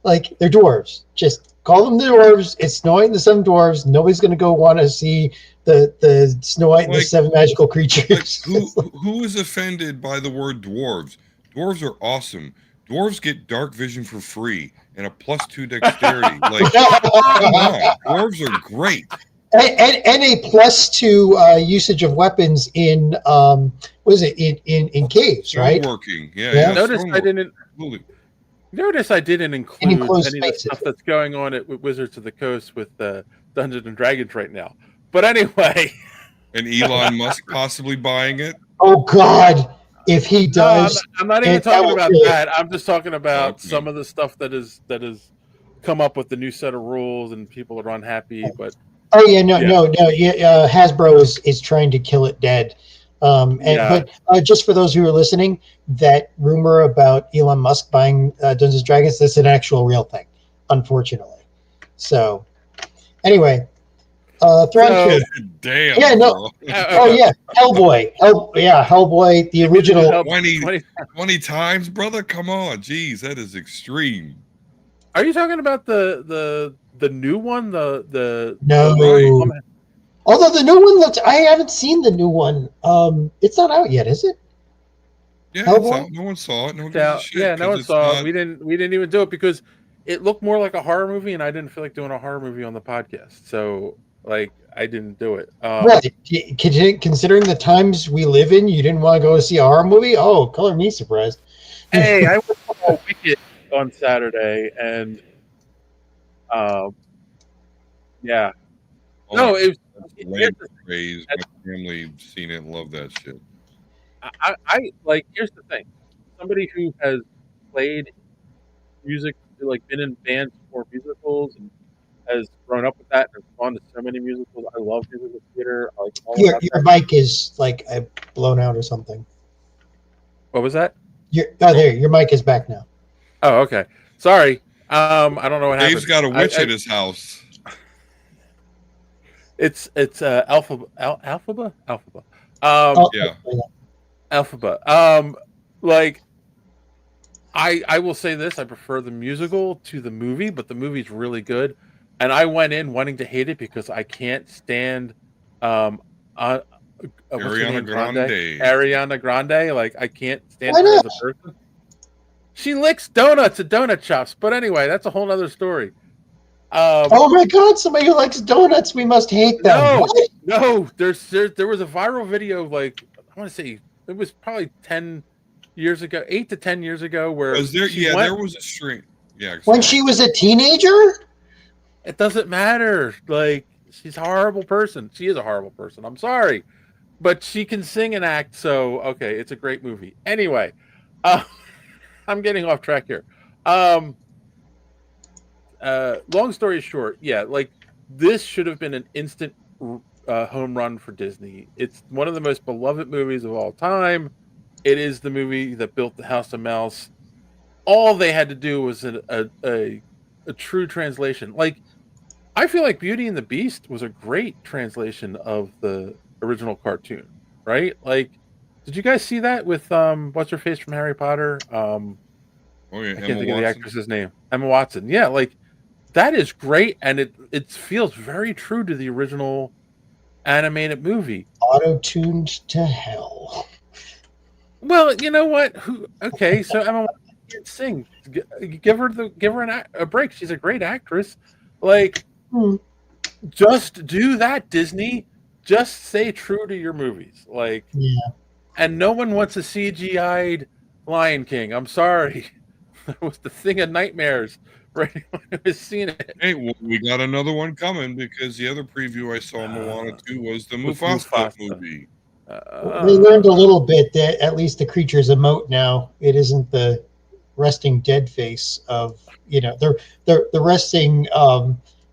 Like they're dwarves. Just call them the dwarves. It's Snow White and the 7 dwarves. Nobody's going to go want to see the Snow White and the 7 magical creatures.
Who is offended by the word dwarves? Dwarves are awesome. Dwarves get dark vision for free and a +2 dexterity. Like, come on, dwarves are great.
And a +2 usage of weapons in what is it in caves, right?
Working, yeah.
Notice I didn't include any of the stuff that's going on at Wizards of the Coast with Dungeons and Dragons right now. But anyway,
and Elon Musk possibly buying it.
Oh God, if he does,
no, I'm not even talking about that. I'm just talking about some of the stuff that is come up with the new set of rules, and people are unhappy. But
Hasbro is trying to kill it dead. But just for those who are listening, that rumor about Elon Musk buying Dungeons and Dragons, that's an actual real thing, unfortunately. So anyway,
damn.
Yeah, no. Oh yeah, Hellboy. Hellboy, the original.
20 times, brother. Come on, jeez, that is extreme.
Are you talking about the new one?
No.
The
Although the new one looks, I haven't seen the new one. It's not out yet, is it?
Yeah, it's out. No one saw it. No one gives a shit,
no one saw it. We didn't even do it because it looked more like a horror movie, and I didn't feel like doing a horror movie on the podcast. So, like, I didn't do it.
Considering the times we live in, you didn't want to go see a horror movie? Oh, color me surprised.
Hey, I went to Wicked on Saturday, and yeah. No, it was
crazy. My family seen it and love that shit.
I like. Here's the thing: somebody who has played music, like been in bands or musicals, and has grown up with that, and has gone to so many musicals. I love musical theater. I like all
your mic is like blown out or something.
What was that?
There. Your mic is back now.
Oh, okay. Sorry. I don't know what happened.
Dave's got a witch at his house.
It's Alphaba.
Yeah.
Alphaba. Like I will say this, I prefer the musical to the movie, but the movie's really good. And I went in wanting to hate it because I can't stand
Ariana Grande.
Ariana Grande. Like I can't stand her as a person. She licks donuts at donut shops, but anyway, that's a whole other story.
Oh my God! Somebody who likes donuts, we must hate them.
No. There was a viral video, like I want to say it was probably 10 years ago, 8 to 10 years ago, where
there was a string. Yeah,
when she was a teenager.
It doesn't matter. Like she's a horrible person. She is a horrible person. I'm sorry, but she can sing and act. So okay, it's a great movie. Anyway, I'm getting off track here. Long story short, like this should have been an instant home run for Disney. It's one of the most beloved movies of all time. It is the movie that built the House of Mouse. all they had to do was a true translation. Like, I feel like Beauty and the Beast was a great translation of the original cartoon, right? Like, did you guys see that with what's her face from Harry Potter?
Oh yeah,
I
Emma
can't think of the
Watson.
actress's name. Emma Watson. Yeah, like that is great, and it feels very true to the original animated movie.
Auto-tuned to hell.
Well, you know what? Okay, so Emma Watson can't sing. Give her a break. She's a great actress. Like, just do that, Disney. Just stay true to your movies. Like,
Yeah.
and no one wants a CGI'd Lion King. I'm sorry. That was the thing of nightmares right when I was seeing it.
Hey, well, we got another one coming because the other preview I saw Moana 2 was the Mufasa movie.
They learned a little bit that at least the creatures emote now. It isn't the resting dead face of, you know, the resting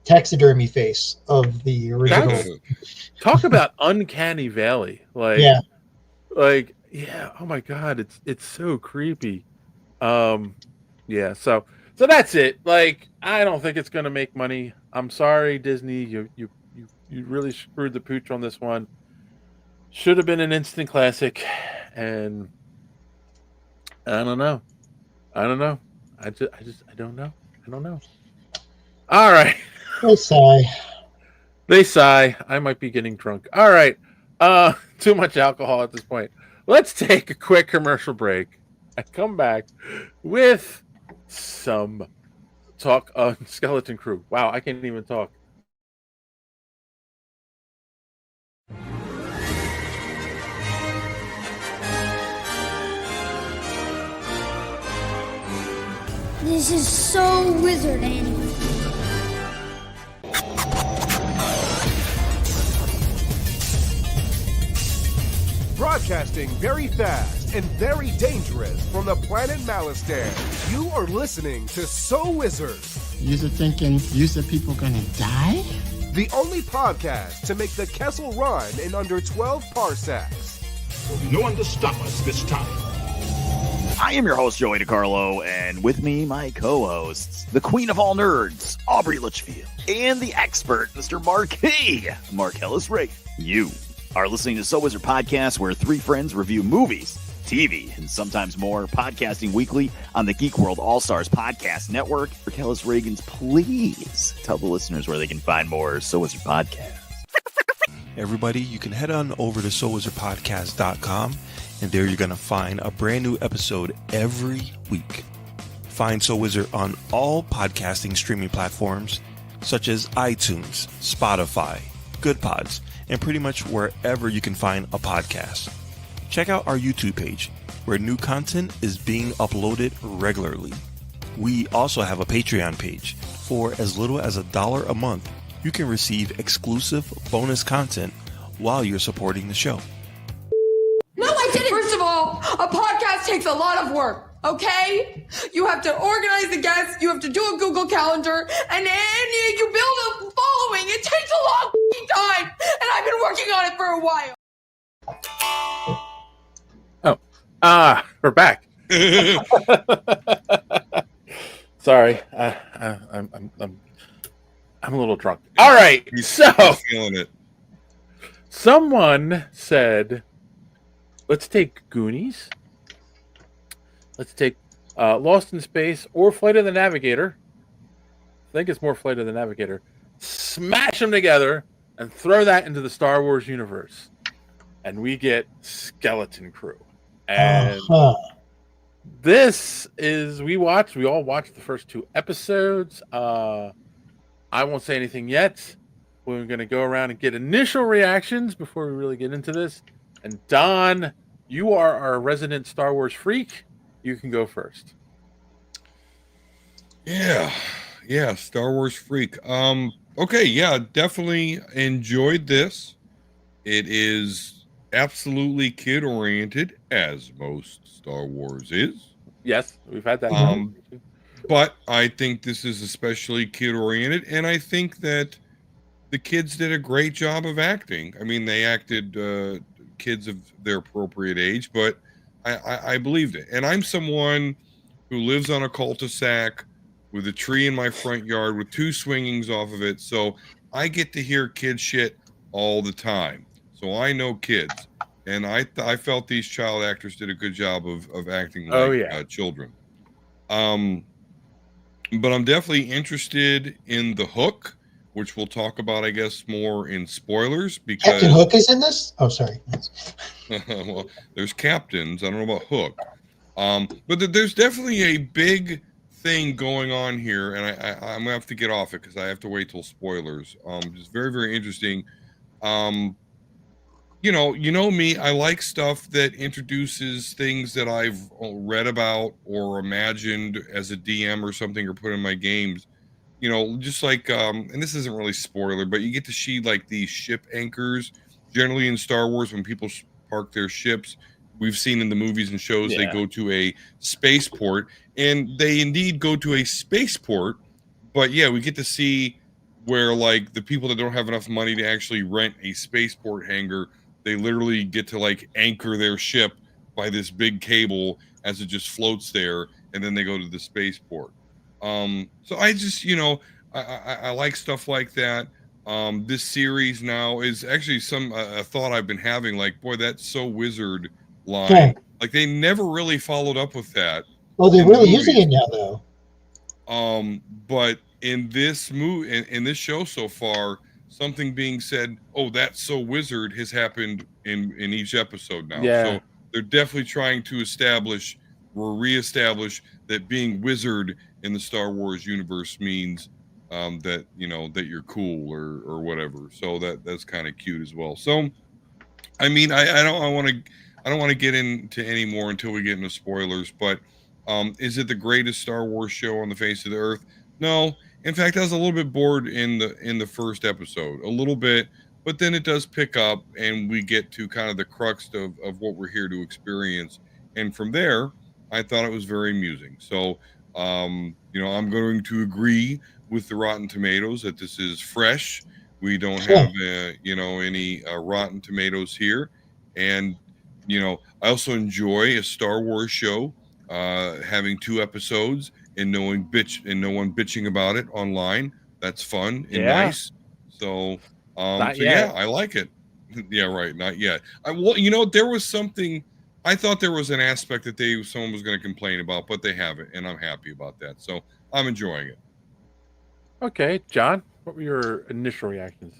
taxidermy face of the original.
Talk about uncanny valley. Like,
Yeah.
Oh my god, it's so creepy. Yeah, so that's it. Like, I don't think it's gonna make money. I'm sorry, Disney. You really screwed the pooch on this one. Should have been an instant classic, and I don't know. I don't know. I don't know. I don't know. All right.
They sigh.
They sigh. I might be getting drunk. All right. Too much alcohol at this point. Let's take a quick commercial break and come back with some talk on Skeleton Crew. Wow, I can't even talk.
This is so wizard anime.
Broadcasting very fast and very dangerous from the planet Malistair. You are listening to So Wizard.
You're thinking people gonna die?
The only podcast to make the Kessel run in under 12 parsecs.
No one to stop us this time.
I am your host, Joey DiCarlo, and with me, my co-hosts, the queen of all nerds, Aubrey Litchfield, and the expert, Mr. Marquis, Marcellus Reagan. You are listening to So Wizard Podcast, where three friends review movies, TV, and sometimes more, podcasting weekly on the Geek World All-Stars Podcast Network. Marcellus Reagan's, please tell the listeners where they can find more So Wizard Podcasts.
Everybody, you can head on over to SoWizardPodcast.com, and there you're going to find a brand new episode every week. Find So Wizard on all podcasting streaming platforms, such as iTunes, Spotify, Good Pods, and pretty much wherever you can find a podcast. Check out our YouTube page, where new content is being uploaded regularly. We also have a Patreon page. For as little as $1 a month, you can receive exclusive bonus content while you're supporting the show.
No, I didn't. First of all, a podcast takes a lot of work, okay? You have to organize the guests, you have to do a Google Calendar, and then you build a following. It takes a long time, and I've been working on it for a while.
We're back. Sorry, I'm a little drunk. All right, so
feeling it.
Someone said, let's take Goonies. Let's take Lost in Space or Flight of the Navigator. I think it's more Flight of the Navigator. Smash them together and throw that into the Star Wars universe. And we get Skeleton Crew. And this is, we all watched the first 2 episodes. I won't say anything yet. We're going to go around and get initial reactions before we really get into this. And Don, you are our resident Star Wars freak. You can go first.
Yeah, Star Wars freak. Okay, yeah, definitely enjoyed this. It is absolutely kid oriented, as most Star Wars is.
Yes, we've had that.
But I think this is especially kid oriented, and I think that the kids did a great job of acting. I mean, they acted kids of their appropriate age, but I believed it. And I'm someone who lives on a cul-de-sac with a tree in my front yard with 2 swingings off of it. So I get to hear kid shit all the time. So I know kids. And I felt these child actors did a good job of acting like children. But I'm definitely interested in the Hook, which we'll talk about, I guess, more in spoilers. Because
Captain Hook is in this? Oh, sorry.
well, there's captains. I don't know about Hook. But there's definitely a big thing going on here, and I'm gonna have to get off it because I have to wait till spoilers. It's very, very interesting. You know me, I like stuff that introduces things that I've read about or imagined as a DM or something, or put in my games. Just like and this isn't really spoiler, but you get to see like these ship anchors. Generally in Star Wars, when people park their ships, we've seen in the movies and shows they go to a spaceport, and they indeed go to a spaceport. But yeah, we get to see where like the people that don't have enough money to actually rent a spaceport hangar, they literally get to like anchor their ship by this big cable as it just floats there, and then they go to the spaceport. So I just, I like stuff like that. This series now is actually a thought I've been having, like, boy, that's so Wizard line.
Yeah.
Like they never really followed up with that.
Well, they're really using it now, though.
But in this in this show so far, something being said, oh, that's so Wizard, has happened in each episode now.
Yeah.
So they're definitely trying to reestablish that being Wizard in the Star Wars universe means that that you're cool or whatever. So that's kind of cute as well. So I mean, I don't want to get into any more until we get into spoilers, but is it the greatest Star Wars show on the face of the earth? No. In fact, I was a little bit bored in the first episode, a little bit, but then it does pick up and we get to kind of the crux of what we're here to experience. And from there, I thought it was very amusing. So, I'm going to agree with the Rotten Tomatoes that this is fresh. We don't have, any Rotten Tomatoes here. And, I also enjoy a Star Wars show, having 2 episodes and no one bitching about it online. That's fun and nice. So, yeah, I like it. Yeah, right. Not yet. There was something. I thought there was an aspect that someone was going to complain about, but they haven't, and I'm happy about that. So I'm enjoying it.
Okay, John, what were your initial reactions?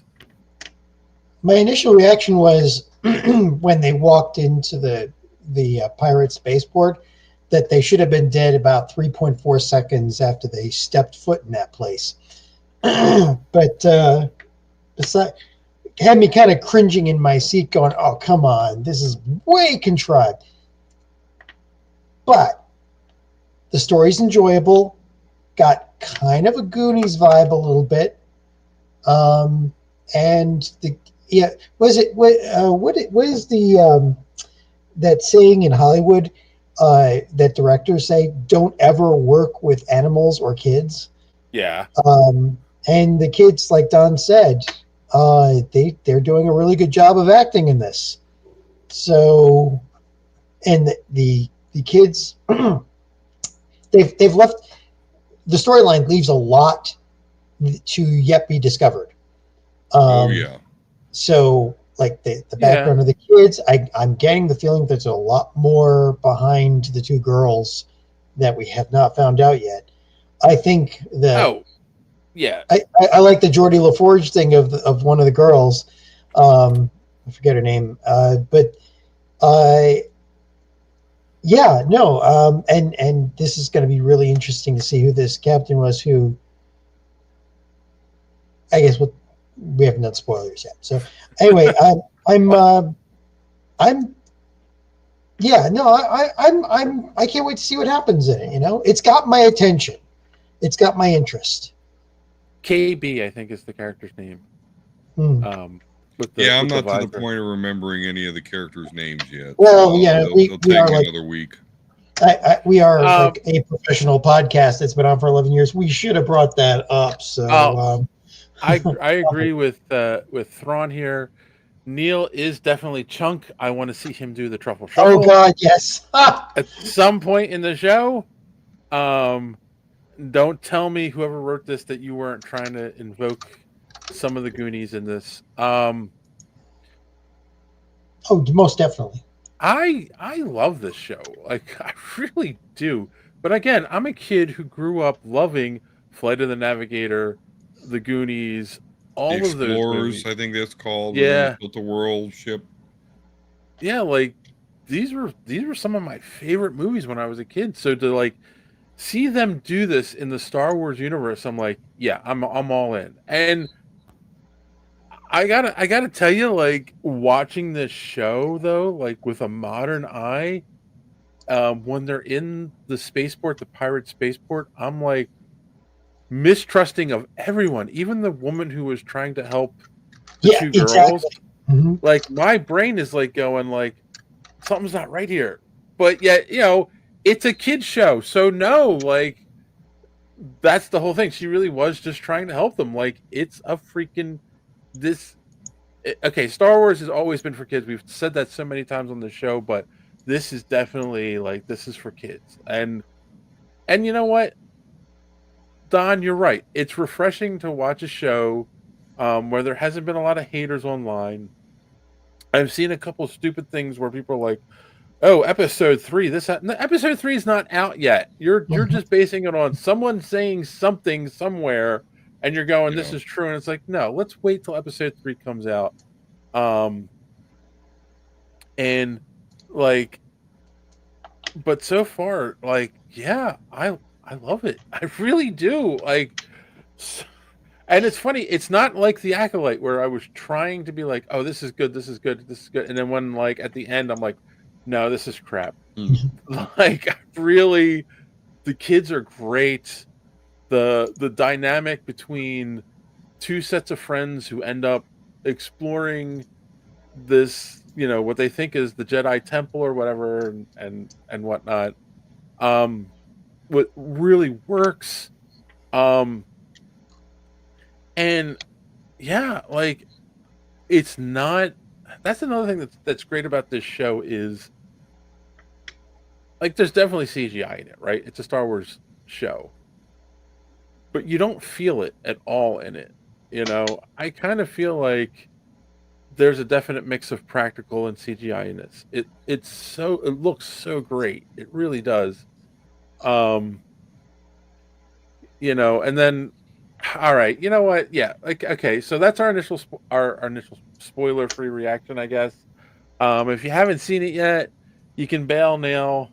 My initial reaction was when they walked into the pirate spaceport, that they should have been dead about 3.4 seconds after they stepped foot in that place. But had me kind of cringing in my seat going, oh, come on, this is way contrived. But the story's enjoyable, got kind of a Goonies vibe a little bit. And what is the that saying in Hollywood that directors say, don't ever work with animals or kids?
Yeah.
And the kids, like Don said, they're doing a really good job of acting in this. So, and the kids, they've left, the storyline leaves a lot to yet be discovered. So, like the background of the kids, I'm getting the feeling there's a lot more behind the 2 girls that we have not found out yet. I think that. I like the Geordie LaForge thing of one of the girls. I forget her name, and this is going to be really interesting to see who this captain was. Who, I guess, we haven't done spoilers yet. So anyway, I can't wait to see what happens in it. It's got my attention. It's got my interest.
KB, I think, is the character's name.
I'm not to the point of remembering any of the characters' names yet.
Well,
so
it'll take
another week.
We are like a professional podcast that's been on for 11 years. We should have brought that up. So
I agree with Thrawn here. Neil is definitely Chunk. I want to see him do the truffle shuffle.
Oh God, yes!
At some point in the show. Don't tell me whoever wrote this that you weren't trying to invoke some of the Goonies in this.
Oh, most definitely.
I love this show. Like, I really do. But again, I'm a kid who grew up loving Flight of the Navigator, The Goonies, all
The
of those
Explorers,
movies.
I think that's called.
Yeah.
Built the world ship.
Yeah, like these were some of my favorite movies when I was a kid. So to like see them do this in the Star Wars universe, I'm like, yeah, I'm all in. And I gotta tell you, like, watching this show though, like with a modern eye, when they're in the spaceport, the pirate spaceport, I'm like mistrusting of everyone, even the woman who was trying to help the two girls.
Exactly. Mm-hmm.
Like, my brain is like going like, something's not right here. But yet, you know, it's a kid's show, so no, like, that's the whole thing. She really was just trying to help them. Like, it's a freaking okay, Star Wars has always been for kids. We've said that so many times on the show, but this is definitely like, this is for kids. And you know what, Don, you're right. It's refreshing to watch a show where there hasn't been a lot of haters online. I've seen a couple stupid things where people are like, "Oh, episode 3, no, episode 3 is not out yet. You're just basing it on someone saying something somewhere, and you're going, this is true." And it's like, no, let's wait till episode 3 comes out. And like, but so far, like, yeah, I love it. I really do. Like, and it's funny. It's not like the Acolyte where I was trying to be like, oh, this is good, this is good, this is good, and then when like at the end, I'm like, no, this is crap. Like, really, the kids are great. The dynamic between two sets of friends who end up exploring this, you know, what they think is the Jedi Temple or whatever, and whatnot, what really works. And yeah, like, it's not. That's another thing that's great about this show is, like, there's definitely CGI in it, right? It's a Star Wars show, but you don't feel it at all in it. You know, I kind of feel like there's a definite mix of practical and CGI in this. It looks so great. It really does. You know, and then, all right, you know what? Yeah, like, okay, so that's our initial spoiler-free reaction, I guess. If you haven't seen it yet, you can bail now.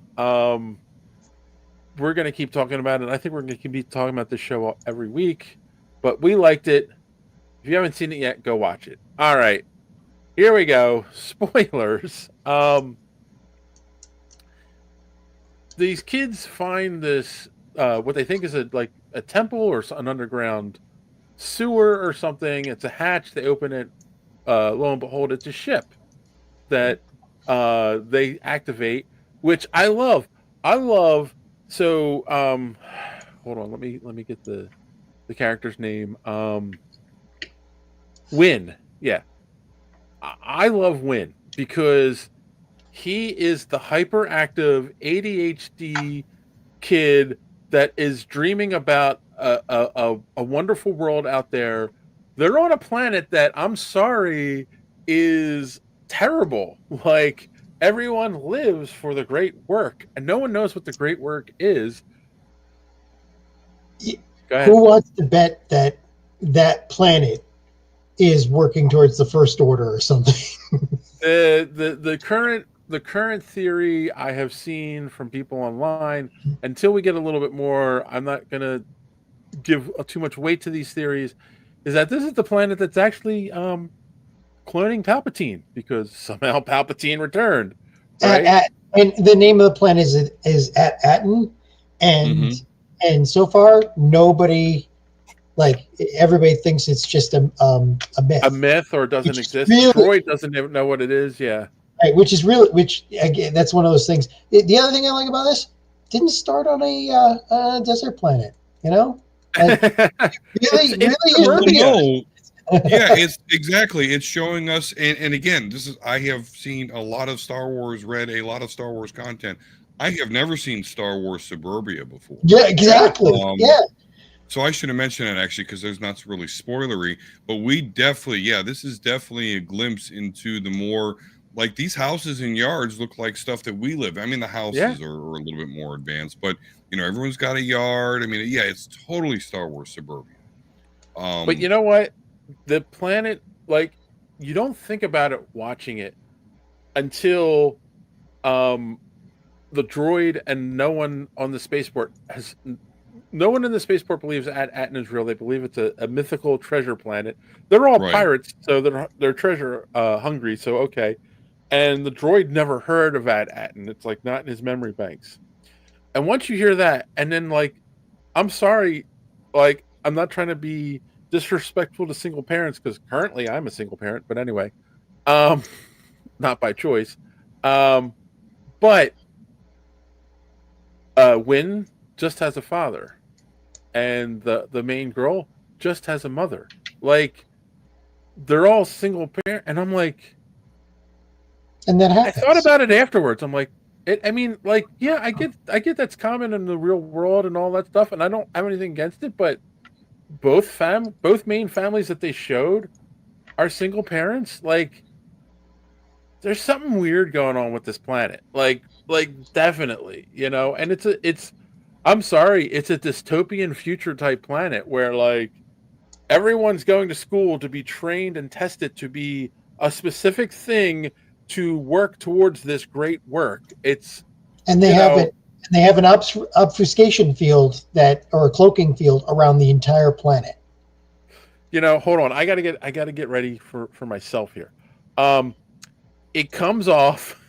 We're going to keep talking about it. I think we're going to keep talking about this show every week, but we liked it. If you haven't seen it yet, go watch it. All right, here we go. Spoilers. These kids find this, what they think is a temple or an underground sewer or something. It's a hatch. They open it. Lo and behold, it's a ship that they activate, which I love. So, hold on. Let me get the character's name. Win. Yeah, I love Win because he is the hyperactive ADHD kid that is dreaming about a wonderful world out there. They're on a planet that, I'm sorry, is terrible. Like, everyone lives for the great work, and no one knows what the great work is. Go ahead.
Who wants to bet that planet is working towards the First Order or something?
The current theory I have seen from people online, until we get a little bit more, I'm not going to give too much weight to these theories, is that this is the planet that's actually cloning Palpatine, because somehow Palpatine returned. Right?
And the name of the planet is at Aten, and so far nobody, like, everybody thinks it's just a myth.
A myth, or doesn't exist.
Really,
Troy doesn't even know what it is. Yeah.
Right, which again, that's one of those things. The other thing I like about this, didn't start on a desert planet, you know? Like, really.
Yeah, it's exactly. It's showing us, and again, I have seen a lot of Star Wars, read a lot of Star Wars content. I have never seen Star Wars Suburbia before.
Yeah, exactly. Yeah.
So I should have mentioned it actually because there's not really spoilery, but we definitely, this is definitely a glimpse into the more like these houses and yards look like stuff that we live. I mean, the houses are a little bit more advanced, but everyone's got a yard. I mean, it's totally Star Wars Suburbia.
But you know what? The planet, like, you don't think about it watching it until the droid and no one on the spaceport no one in the spaceport believes Aten is real. They believe it's a mythical treasure planet. They're all pirates, so they're treasure hungry. So okay, and the droid never heard of Aten. It's like not in his memory banks. And once you hear that, and then like, I'm sorry, like I'm not trying to be disrespectful to single parents because currently I'm a single parent. But anyway, not by choice. But Wynn just has a father, and the main girl just has a mother. Like, they're all single parent, and I'm like,
and that happens.
I thought about it afterwards. I'm like, I mean, like, yeah, I get that's common in the real world and all that stuff, and I don't have anything against it. But both main families that they showed are single parents. Like, there's something weird going on with this planet. Like definitely, and it's. I'm sorry, it's a dystopian future type planet where like everyone's going to school to be trained and tested to be a specific thing to work towards this great work.
And they have an obfuscation field or a cloaking field around the entire planet.
Hold on, I gotta get ready for myself here. It comes off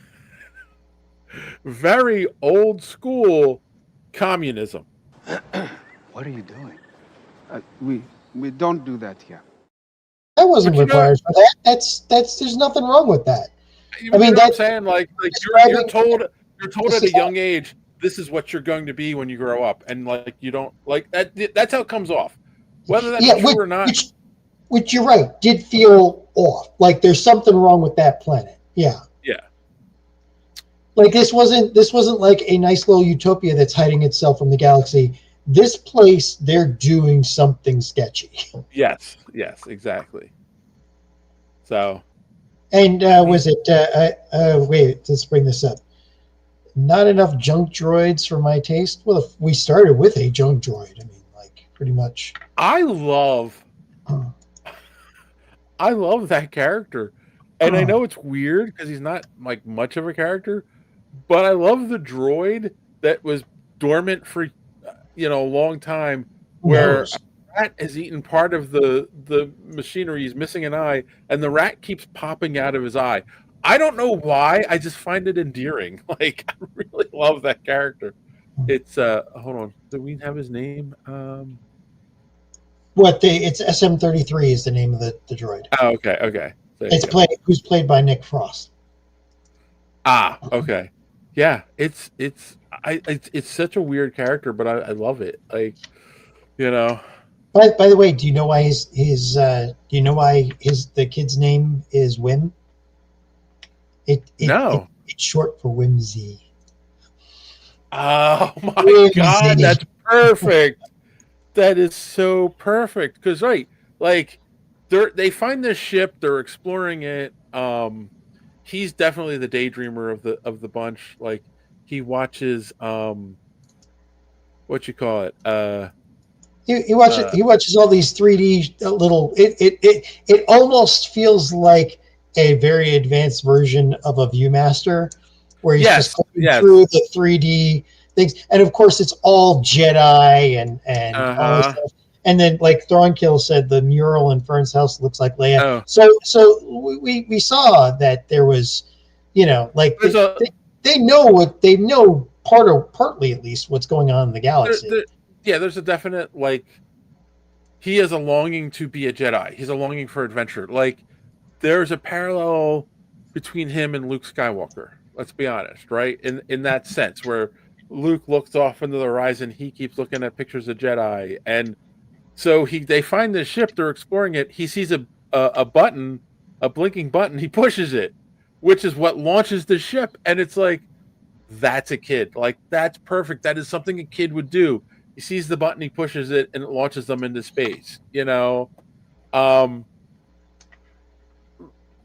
very old school communism.
What are you doing? We don't do that here.
That wasn't required for that. That's there's nothing wrong with that.
I mean, what I'm saying, like you're told at a young age this is what you're going to be when you grow up, and like you don't like that. That's how it comes off, whether that's true or not.
Which you're right, did feel off. Like there's something wrong with that planet. Yeah.
Yeah.
Like this wasn't like a nice little utopia that's hiding itself from the galaxy. This place, they're doing something sketchy.
Yes, exactly. So,
and was it? Wait, let's bring this up. Not enough junk droids for my taste. Well, if we started with a junk droid. I mean, like pretty much.
I love that character, and I know it's weird because he's not like much of a character. But I love the droid that was dormant for, a long time, where a rat has eaten part of the machinery. He's missing an eye, and the rat keeps popping out of his eye. I don't know why. I just find it endearing. Like, I really love that character. It's hold on. Do we have his name?
It's SM-33 is the name of the droid.
Oh, okay.
Who's played by Nick Frost.
Ah, okay. Yeah, it's such a weird character, but I love it. Like,
By the way, do you know why the kid's name is Whim?
No.
It's short for whimsy.
Oh my God, that's perfect. That is so perfect. Because like they find this ship, they're exploring it. He's definitely the daydreamer of the bunch. Like he watches what you call it?
He watches all these 3D little. It almost feels like a very advanced version of a ViewMaster, where he's just going through the 3D things, and of course it's all Jedi and all this stuff. And then, like Thornkill said, the mural in Fern's house looks like Leia.
Oh.
So we saw that there was, like they know partly at least what's going on in the galaxy.
There's a definite like he has a longing to be a Jedi. He's a longing for adventure. Like there's a parallel between him and Luke Skywalker. Let's be honest, right? In that sense, where Luke looks off into the horizon, he keeps looking at pictures of Jedi, and so they find this ship, they're exploring it. He sees a button, a blinking button. He pushes it, which is what launches the ship. And it's like, that's a kid. Like, that's perfect. That is something a kid would do. He sees the button, he pushes it, and it launches them into space.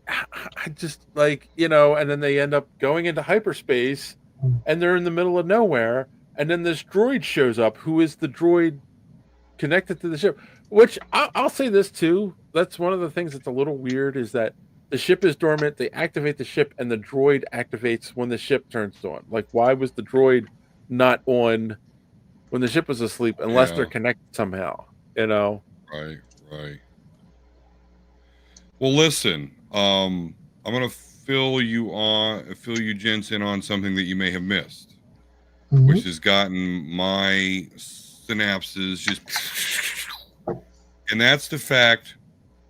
I just like, and then they end up going into hyperspace, and they're in the middle of nowhere, and then this droid shows up, who is the droid connected to the ship. Which I'll say this too. That's one of the things that's a little weird, is that the ship is dormant. They activate the ship, and the droid activates when the ship turns on. Like, why was the droid not on when the ship was asleep, unless they're connected somehow?
Right. Well, listen. I'm gonna fill you gents in on something that you may have missed, which has gotten my synapses just, and that's the fact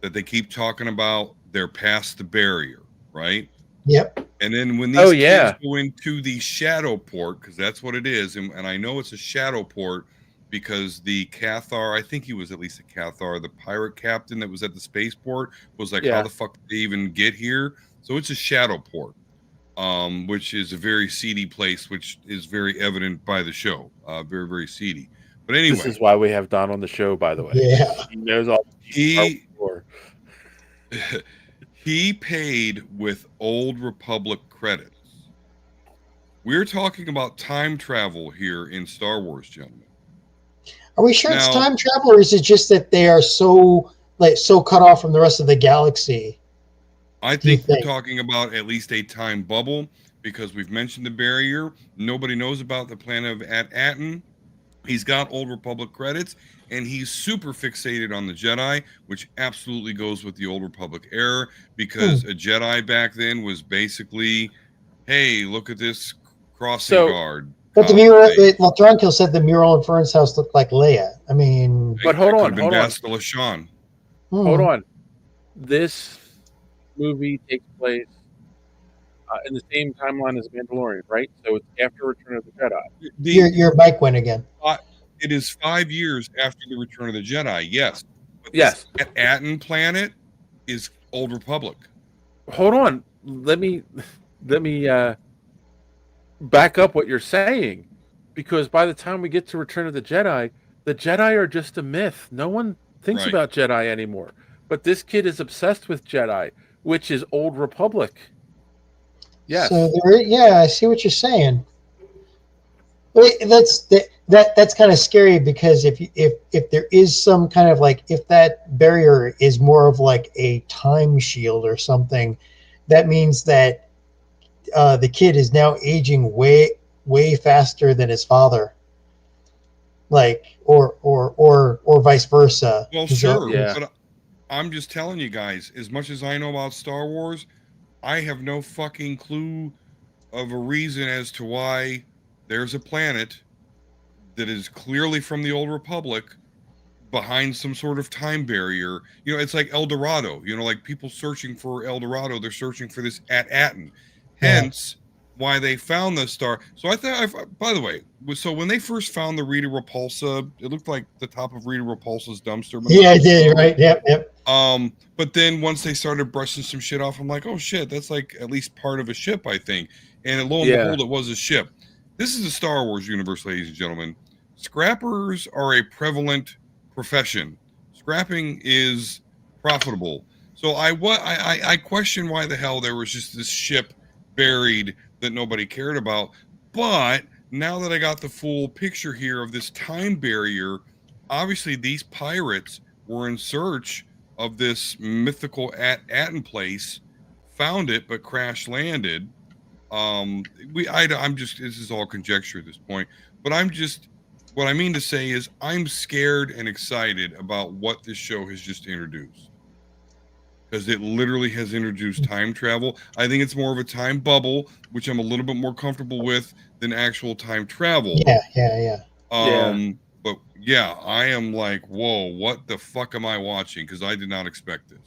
that they keep talking about they're past the barrier, right?
Yep.
And then when these kids go into the shadow port, because that's what it is, and I know it's a shadow port because the Cathar, I think he was at least a Cathar, the pirate captain that was at the spaceport was like, how the fuck did they even get here? So it's a shadow port, which is a very seedy place, which is very evident by the show. Very, very seedy. But anyway.
This is why we have Don on the show, by the way.
Yeah.
He knows all.
He paid with Old Republic credits. We're talking about time travel here in Star Wars, gentlemen.
Are we sure it's time travel, or is it just that they are so cut off from the rest of the galaxy?
I think we're talking about at least a time bubble, because we've mentioned the barrier. Nobody knows about the planet of Aten. He's got Old Republic credits, and he's super fixated on the Jedi, which absolutely goes with the Old Republic era, because a Jedi back then was basically, hey, look at this crossing guard.
But the mural, Thronkill said the mural in Fern's house looked like Leia. I mean,
but hold on.
Bastila Shan.
Hold on. This movie takes place in the same timeline as Mandalorian, right? So it's after Return of the Jedi.
Your mic went again.
It is 5 years after the Return of the Jedi. Yes. But
yes.
This Aten planet is Old Republic.
Hold on. Let me back up what you're saying, because by the time we get to Return of the Jedi are just a myth. No one thinks about Jedi anymore. But this kid is obsessed with Jedi, which is Old Republic. Yes.
So I see what you're saying. That's kind of scary, because if there is some kind of if that barrier is more of like a time shield or something, that means that the kid is now aging way faster than his father, or vice versa.
Well, sure, but I'm just telling you guys, as much as I know about Star Wars, I have no fucking clue of a reason as to why there's a planet that is clearly from the Old Republic behind some sort of time barrier. It's like El Dorado. Like people searching for El Dorado, they're searching for this at Aten. Hence, why they found the star. So I thought, by the way, so when they first found the Rita Repulsa, it looked like the top of Rita Repulsa's dumpster.
Yeah, I did. Right. Yep.
But then once they started brushing some shit off, I'm like, oh shit, that's like at least part of a ship, I think. And lo and behold, it was a ship. This is the Star Wars universe, ladies and gentlemen. Scrappers are a prevalent profession. Scrapping is profitable. So I question why the hell there was just this ship buried that nobody cared about. But now that I got the full picture here of this time barrier, obviously these pirates were in search of this mythical Aten place, found it, but crash landed. I'm just, this is all conjecture at this point, but what I mean to say is I'm scared and excited about what this show has just introduced. Because it literally has introduced time travel. I think it's more of a time bubble, which I'm a little bit more comfortable with than actual time travel.
Yeah.
But yeah, I am like, whoa, what the fuck am I watching? Because I did not expect this.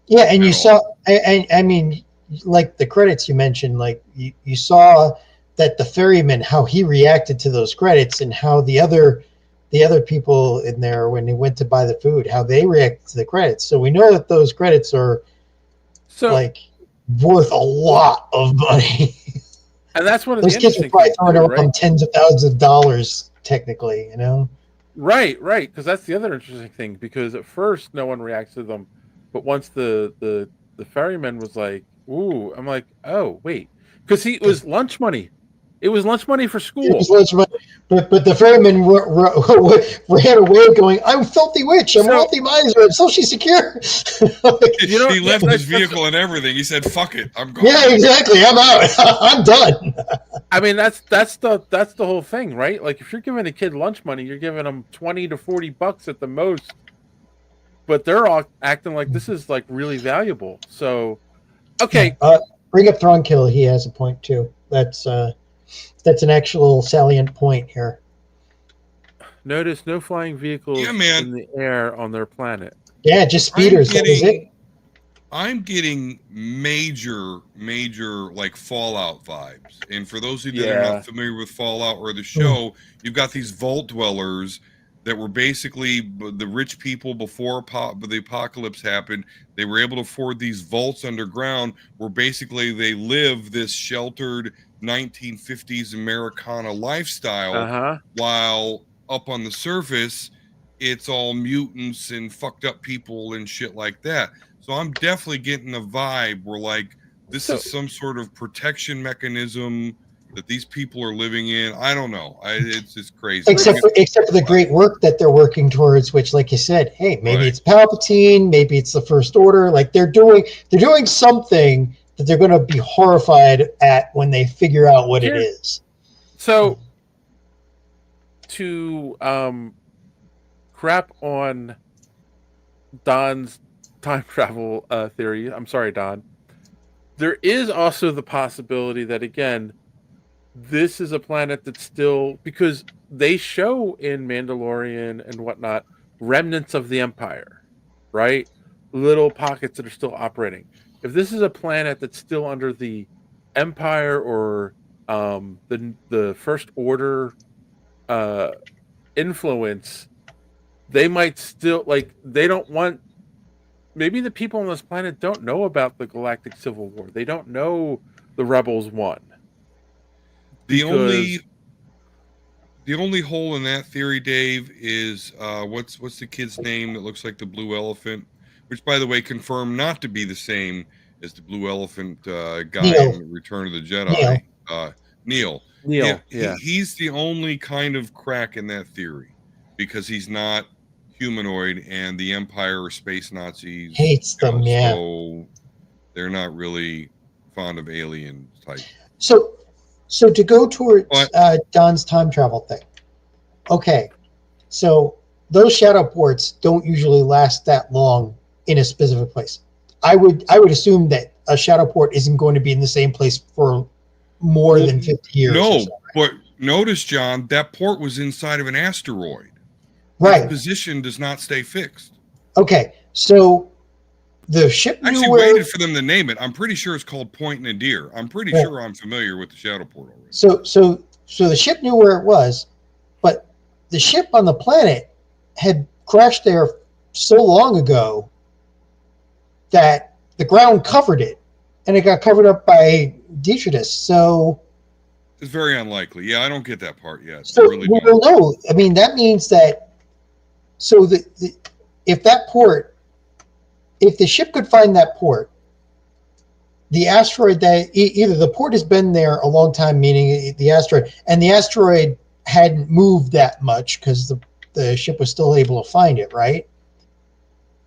Yeah, and you saw, I mean, like the credits you mentioned, like you saw that the ferryman, how he reacted to those credits, and how the other people in there, when they went to buy the food, how they react to the credits. So we know that those credits are worth a lot of money.
And that's one of
those
the
kids are
interesting
probably
things,
throwing
too,
around
right?
tens of thousands of dollars, technically.
Right, because that's the other interesting thing. Because at first, no one reacts to them, but once the ferryman was like, "Ooh," I'm like, "Oh, wait," because it was lunch money. It was lunch money for school.
It was lunch money, but the ferryman ran away, going, "I'm filthy witch. I'm wealthy miser. I'm socially secure."
He left his vehicle and everything. He said, "Fuck it, I'm going."
Yeah, exactly. I'm out. I'm done.
I mean, that's the whole thing, right? Like, if you're giving a kid lunch money, you're giving them $20 to $40 at the most, but they're all acting like this is like really valuable. So, okay,
Bring up Thronkill. He has a point too. That's an actual salient point here.
notice no flying vehicles in the air on their planet.
Yeah, just speeders. That was it.
I'm getting major like Fallout vibes. And for those of you that are not familiar with Fallout or the show, you've got these vault dwellers that were basically the rich people before the apocalypse happened. They were able to afford these vaults underground where basically they live this sheltered 1950s Americana lifestyle while up on the surface it's all mutants and fucked up people and shit like that. So I'm definitely getting a vibe where like this is some sort of protection mechanism that these people are living in. I don't know. It's just crazy.
Except for the great work that they're working towards, which, like you said, hey, maybe it's Palpatine, maybe it's the First Order. Like they're doing something that they're going to be horrified at when they figure out what it is.
So to crap on Don's time travel theory. I'm sorry, Don. There is also the possibility that, again, this is a planet that's still, because they show in Mandalorian and whatnot remnants of the Empire, right? Little pockets that are still operating. If this is a planet that's still under the Empire or the First Order influence, they might still, like, they don't want, maybe the people on this planet don't know about the Galactic Civil War. They don't know the Rebels won.
The only hole in that theory, Dave, is what's the kid's name that looks like the blue elephant, which, by the way, confirmed not to be the same as the blue elephant guy in Return of the Jedi. Neil.
Yeah.
He's the only kind of crack in that theory because he's not humanoid, and the Empire or space Nazis
hates them.
So they're not really fond of alien type.
So to go towards Don's time travel thing. Okay, so those shadow ports don't usually last that long in a specific place. I would assume that a shadow port isn't going to be in the same place for more than 50 years.
No, but notice, John, that port was inside of an asteroid.
Right.
Its position does not stay fixed.
Okay, so the ship
I actually waited for them to name it. I'm pretty sure it's called Point Nadir. I'm pretty sure I'm familiar with the shadow port already.
So the ship knew where it was, but the ship on the planet had crashed there so long ago that the ground covered it, and it got covered up by detritus. So
it's very unlikely. Yeah, I don't get that part yet.
So
I really don't.
well, no, I mean that means that. So if that port, if the ship could find that port, the asteroid that either the port has been there a long time, meaning the asteroid, and the asteroid hadn't moved that much because the ship was still able to find it, right?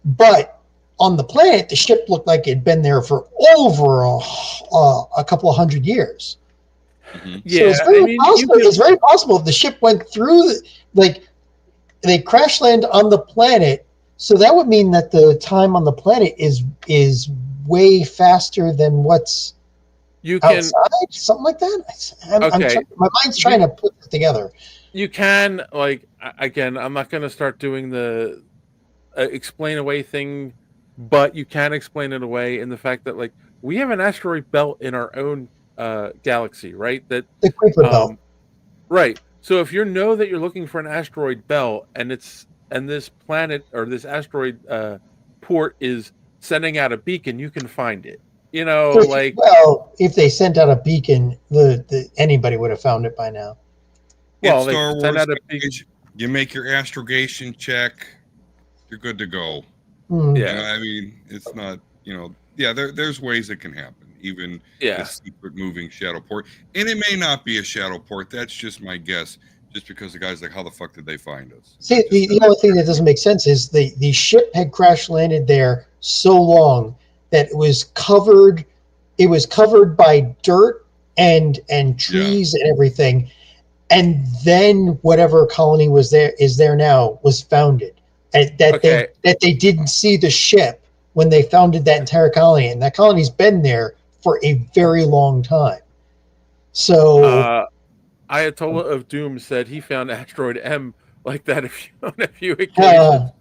But on the planet, the ship looked like it'd been there for over a couple of hundred years.
Mm-hmm.
Yeah,
so it's very possible if the ship went through, they crash land on the planet. So that would mean that the time on the planet is way faster than what's outside, something like that. My mind's trying to put it together.
You can, like, again, I'm not going to start doing the explain away thing, but you can explain it away in the fact that, like, we have an asteroid belt in our own galaxy, right? That
the Kuiper belt,
right? So if you know that you're looking for an asteroid belt, and this planet or this asteroid port is sending out a beacon, you can find it. You know, like
well, if they sent out a beacon, the anybody would have found it by now.
Well,
It's
they
Star
send
Wars.
out a beacon.
You make your astrogation check, you're good to go.
Mm.
You know, I mean, it's not, you know, yeah, there's ways it can happen, even a secret moving shadow port. And it may not be a shadow port. That's just my guess, just because the guy's like, how the fuck did they find us?
See, the only thing that doesn't make sense is the ship had crash landed there so long that it was covered by dirt and trees and everything. And then whatever colony was there now was founded. And that they didn't see the ship when they founded that entire colony, and that colony's been there for a very long time. So
Ayatollah of Doom said he found asteroid M like that on a few occasions.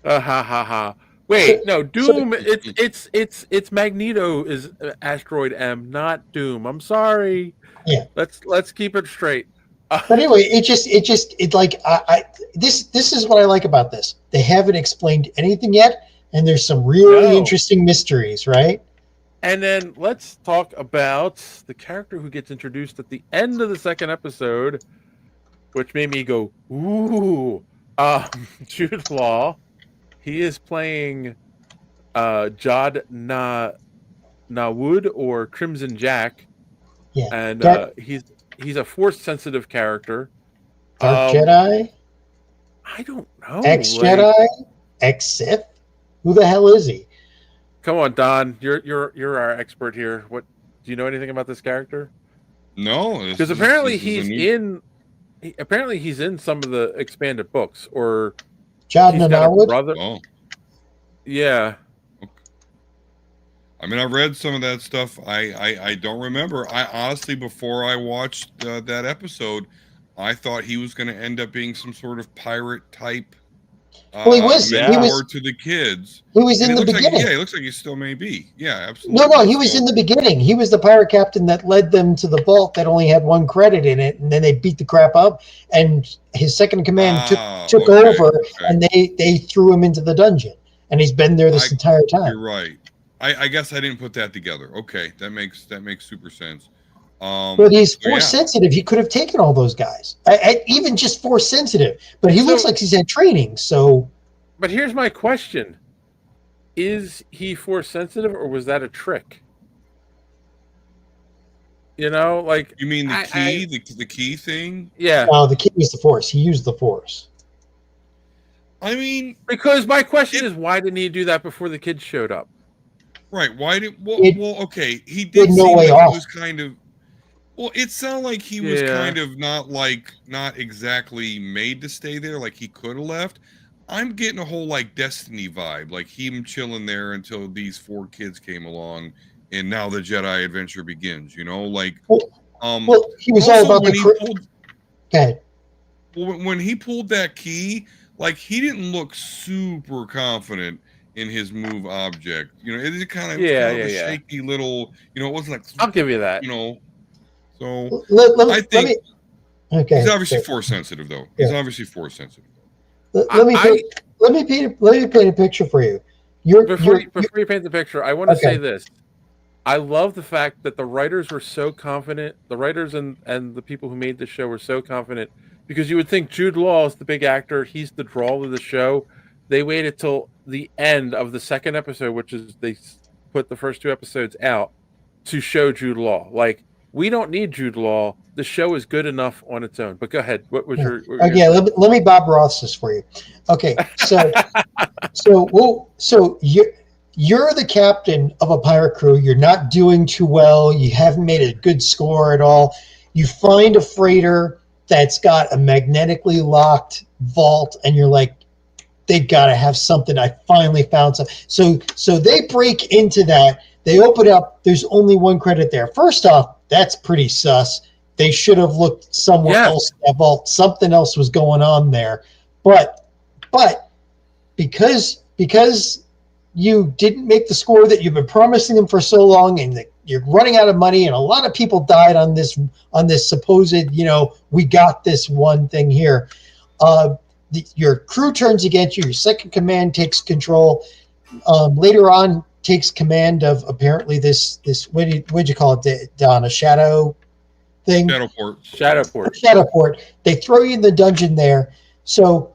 Ha ha ha. Wait, no, Doom. It's Magneto is asteroid M, not Doom. I'm sorry.
Yeah.
Let's keep it straight.
But anyway, it like this is what I like about this. They haven't explained anything yet, and there's some really interesting mysteries, right?
And then let's talk about the character who gets introduced at the end of the second episode, which made me go, ooh. Jude Law. He is playing Jod Nawood or Crimson Jack.
Yeah.
And he's a force-sensitive character.
Dark Jedi?
I don't know.
Ex-Jedi? Ex-Sith? Who the hell is he?
Come on, Don. You're our expert here. What do you know anything about this character?
No,
because apparently he's in some of the expanded books, or
Jod
he's got a
Nawood?
brother.
Oh.
Yeah.
I mean, I read some of that stuff. I don't remember. I honestly, before I watched that episode, I thought he was going to end up being some sort of pirate type.
Well, he was
to the kids.
He was in the beginning.
He looks like he still may be. Yeah, absolutely.
No, he was in the beginning. He was the pirate captain that led them to the vault that only had one credit in it, and then they beat the crap up. And his second in command took over, and they threw him into the dungeon, and he's been there this entire time.
You're right. I guess I didn't put that together. Okay, that makes super sense.
But he's force sensitive. He could have taken all those guys, even just force sensitive. But he looks like he's had training. So,
but here's my question: is he force sensitive, or was that a trick? You know, like
you mean the key, the key thing?
Yeah.
No, the key was the force. He used the force.
I mean,
because my question is, why didn't he do that before the kids showed up?
Right. Why did? Well, okay. He
did
seem
no way
like
off.
He was kind of. Well, it sounded like he was kind of not exactly made to stay there. Like he could have left. I'm getting a whole like Destiny vibe, like him chilling there until these 4 kids came along, and now the Jedi adventure begins. You know, like
well, he was all about
when he pulled that key, like he didn't look super confident in his move object. You know, it is kind of a shaky little. You know, it wasn't like
I'll give you that.
You know. So
I think
he's obviously force sensitive, though. He's obviously force sensitive.
Let me paint a picture for you.
Before you paint the picture, I want to say this. I love the fact that the writers were so confident. The writers and the people who made the show were so confident, because you would think Jude Law is the big actor. He's the draw of the show. They waited till the end of the second episode, which is they put the first 2 episodes out, to show Jude Law. Like, we don't need Jude Law. The show is good enough on its own. But go ahead. What was your?
Let me Bob Ross this for you. Okay, so you're the captain of a pirate crew. You're not doing too well. You haven't made a good score at all. You find a freighter that's got a magnetically locked vault, and you're like, they got to have something. I finally found something. So they break into that. They open up. There's only 1 credit there. First off, that's pretty sus. They should have looked somewhere else in that vault. Something else was going on there. But because you didn't make the score that you've been promising them for so long, and you're running out of money, and a lot of people died on this supposed, we got this one thing here. Your crew turns against you. Your second command takes control. Later on, takes command of apparently this what'd you call it, Don? A shadow thing? Shadowport. They throw you in the dungeon there. So,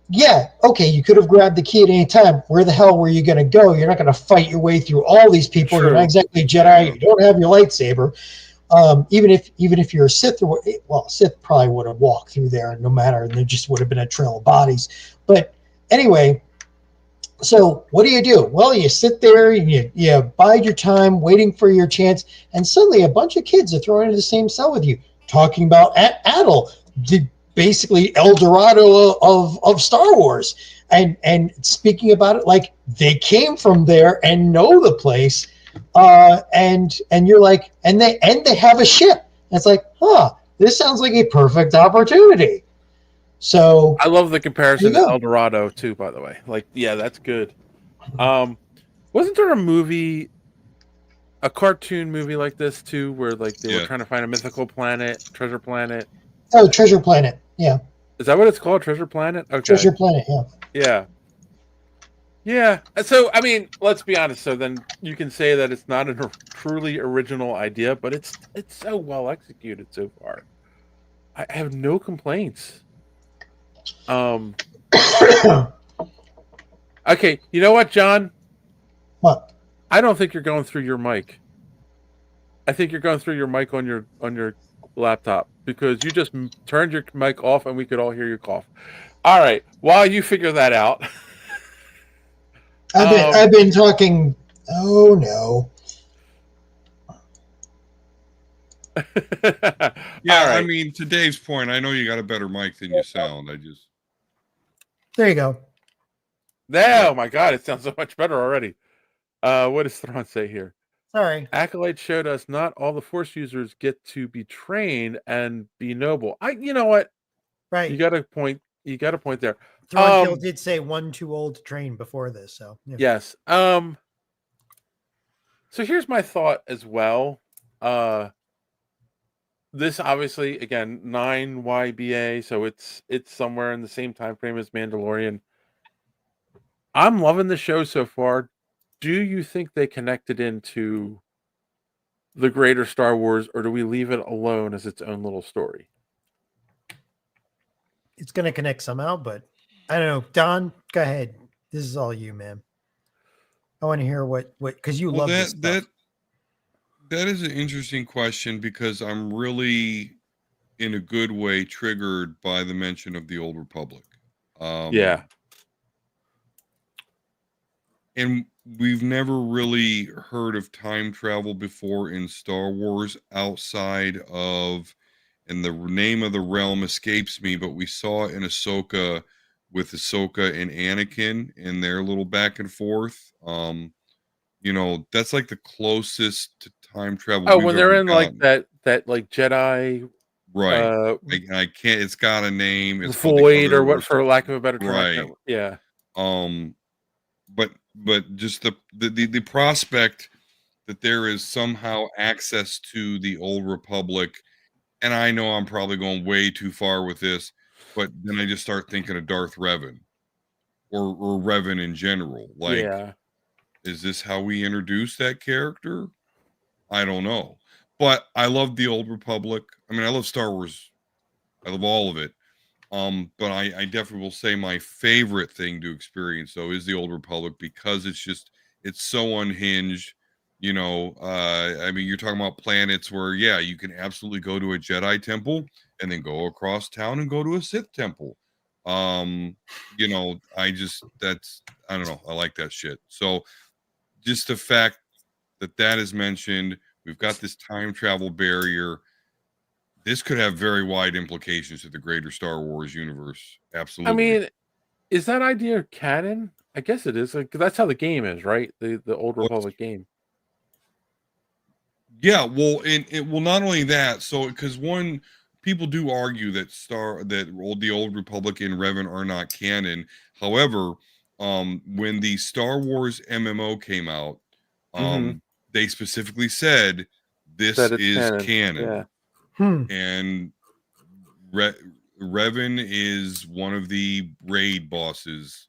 yeah, okay, you could have grabbed the key at any time. Where the hell were you going to go? You're not going to fight your way through all these people. You're not exactly a Jedi. You don't have your lightsaber. Even if you're a Sith, Sith probably would have walked through there no matter, and there just would have been a trail of bodies. But anyway, so what do? Well, you sit there and you bide your time waiting for your chance, and suddenly a bunch of kids are thrown into the same cell with you, talking about Adol, basically El Dorado of Star Wars, and speaking about it like they came from there and know the place, and you're like, and they have a ship. And it's like, this sounds like a perfect opportunity. So
I love the comparison to El Dorado too, by the way. Like, yeah, that's good. Wasn't there a cartoon movie like this too, where like they were trying to find a mythical planet, treasure planet?
Oh, Treasure Planet, yeah.
Is that what it's called, Treasure Planet? Okay.
Treasure Planet, yeah.
Yeah. Yeah. So, I mean, let's be honest. So then you can say that it's not a truly original idea, but it's so well executed so far. I have no complaints. Okay, you know what, John?
What?
I don't think you're going through your mic. I think you're going through your mic on your laptop, because you just turned your mic off and we could all hear you cough. All right, while you figure that out.
I've been talking. Oh no.
Yeah, right. I mean, to Dave's point, I know you got a better mic than you sound.
There you go.
Oh my God, it sounds so much better already. What does Thrawn say here?
Sorry.
Acolyte showed us not all the Force users get to be trained and be noble. You know what?
Right.
You got a point. You got a point there.
Thrawn did say one too old to train before this, so yeah.
Yes. So here's my thought as well. This obviously, again, 9 YBA, so it's somewhere in the same time frame as Mandalorian. I'm loving the show so far. Do you think they connected into the greater Star Wars, or do we leave it alone as its own little story?
It's going to connect somehow, but I don't know. Don, go ahead. This is all you, man. I want to hear what because you love this stuff.
That is an interesting question, because I'm really, in a good way, triggered by the mention of the Old Republic.
Yeah.
And we've never really heard of time travel before in Star Wars outside of, and the name of the realm escapes me, but we saw it in Ahsoka with Ahsoka and Anakin in their little back and forth. That's like the closest to time travel.
Oh, when they're in like that like Jedi,
right? I can't. It's got a name. It's
void or what, for lack of a better term.
Right.
Yeah.
But just the prospect that there is somehow access to the Old Republic, and I know I'm probably going way too far with this, but then I just start thinking of Darth Revan, or Revan in general. Like,
yeah.
Is this how we introduce that character? I don't know. But I love the Old Republic. I mean, I love Star Wars. I love all of it. But I definitely will say my favorite thing to experience, though, is the Old Republic, because it's so unhinged. I mean, you're talking about planets where, yeah, you can absolutely go to a Jedi temple and then go across town and go to a Sith temple. I don't know. I like that shit. So just the fact that is mentioned, we've got this time travel barrier. This could have very wide implications to the greater Star Wars universe. Absolutely.
I mean, is that idea canon? I guess it is. Like, that's how the game is, right? The Old Republic game.
Yeah, well, well, not only that. So, because people do argue that the Old Republic and Revan are not canon. However, when the Star Wars MMO came out, they specifically said this is canon.
Yeah.
And Revan is one of the raid bosses